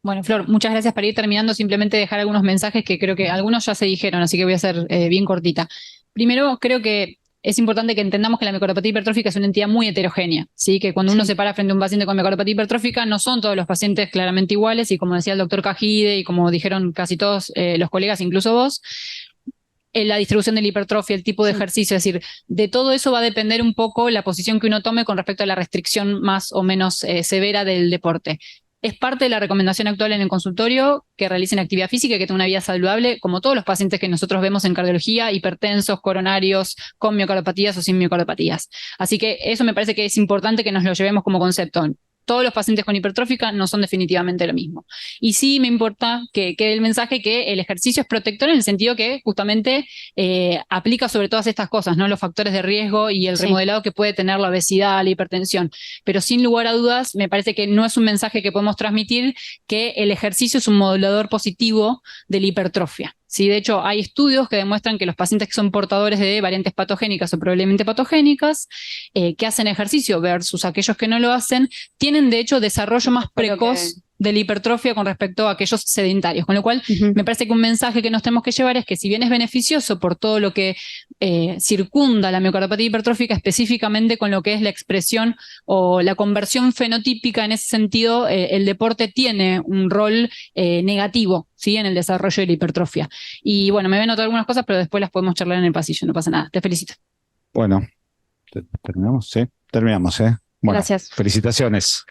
Bueno, Flor, muchas gracias. Para ir terminando, simplemente dejar algunos mensajes que creo que algunos ya se dijeron, así que voy a ser bien cortita. Primero, creo que es importante que entendamos que la miocardiopatía hipertrófica es una entidad muy heterogénea, ¿sí? Que cuando uno se para frente a un paciente con miocardiopatía hipertrófica, no son todos los pacientes claramente iguales, y como decía el doctor Cajide, y como dijeron casi todos los colegas, incluso vos, la distribución de la hipertrofia, el tipo de ejercicio, es decir, de todo eso va a depender un poco la posición que uno tome con respecto a la restricción más o menos severa del deporte. Es parte de la recomendación actual en el consultorio que realicen actividad física y que tengan una vida saludable, como todos los pacientes que nosotros vemos en cardiología, hipertensos, coronarios, con miocardopatías o sin miocardopatías. Así que eso me parece que es importante que nos lo llevemos como concepto. Todos los pacientes con hipertrófica no son definitivamente lo mismo. Y sí me importa que quede el mensaje que el ejercicio es protector en el sentido que justamente aplica sobre todas estas cosas, ¿no? Los factores de riesgo y el remodelado que puede tener la obesidad, la hipertensión. Pero sin lugar a dudas, me parece que no es un mensaje que podemos transmitir que el ejercicio es un modulador positivo de la hipertrofia. Sí, de hecho, hay estudios que demuestran que los pacientes que son portadores de variantes patogénicas o probablemente patogénicas, que hacen ejercicio versus aquellos que no lo hacen, tienen de hecho desarrollo más precoz de la hipertrofia con respecto a aquellos sedentarios. Con lo cual, me parece que un mensaje que nos tenemos que llevar es que si bien es beneficioso por todo lo que circunda la miocardiopatía hipertrófica, específicamente con lo que es la expresión o la conversión fenotípica, en ese sentido, el deporte tiene un rol negativo, ¿sí? En el desarrollo de la hipertrofia. Y bueno, me ven notar algunas cosas, pero después las podemos charlar en el pasillo, no pasa nada. Te felicito. Bueno, ¿terminamos? Sí, terminamos, ¿eh? Bueno, Gracias. felicitaciones.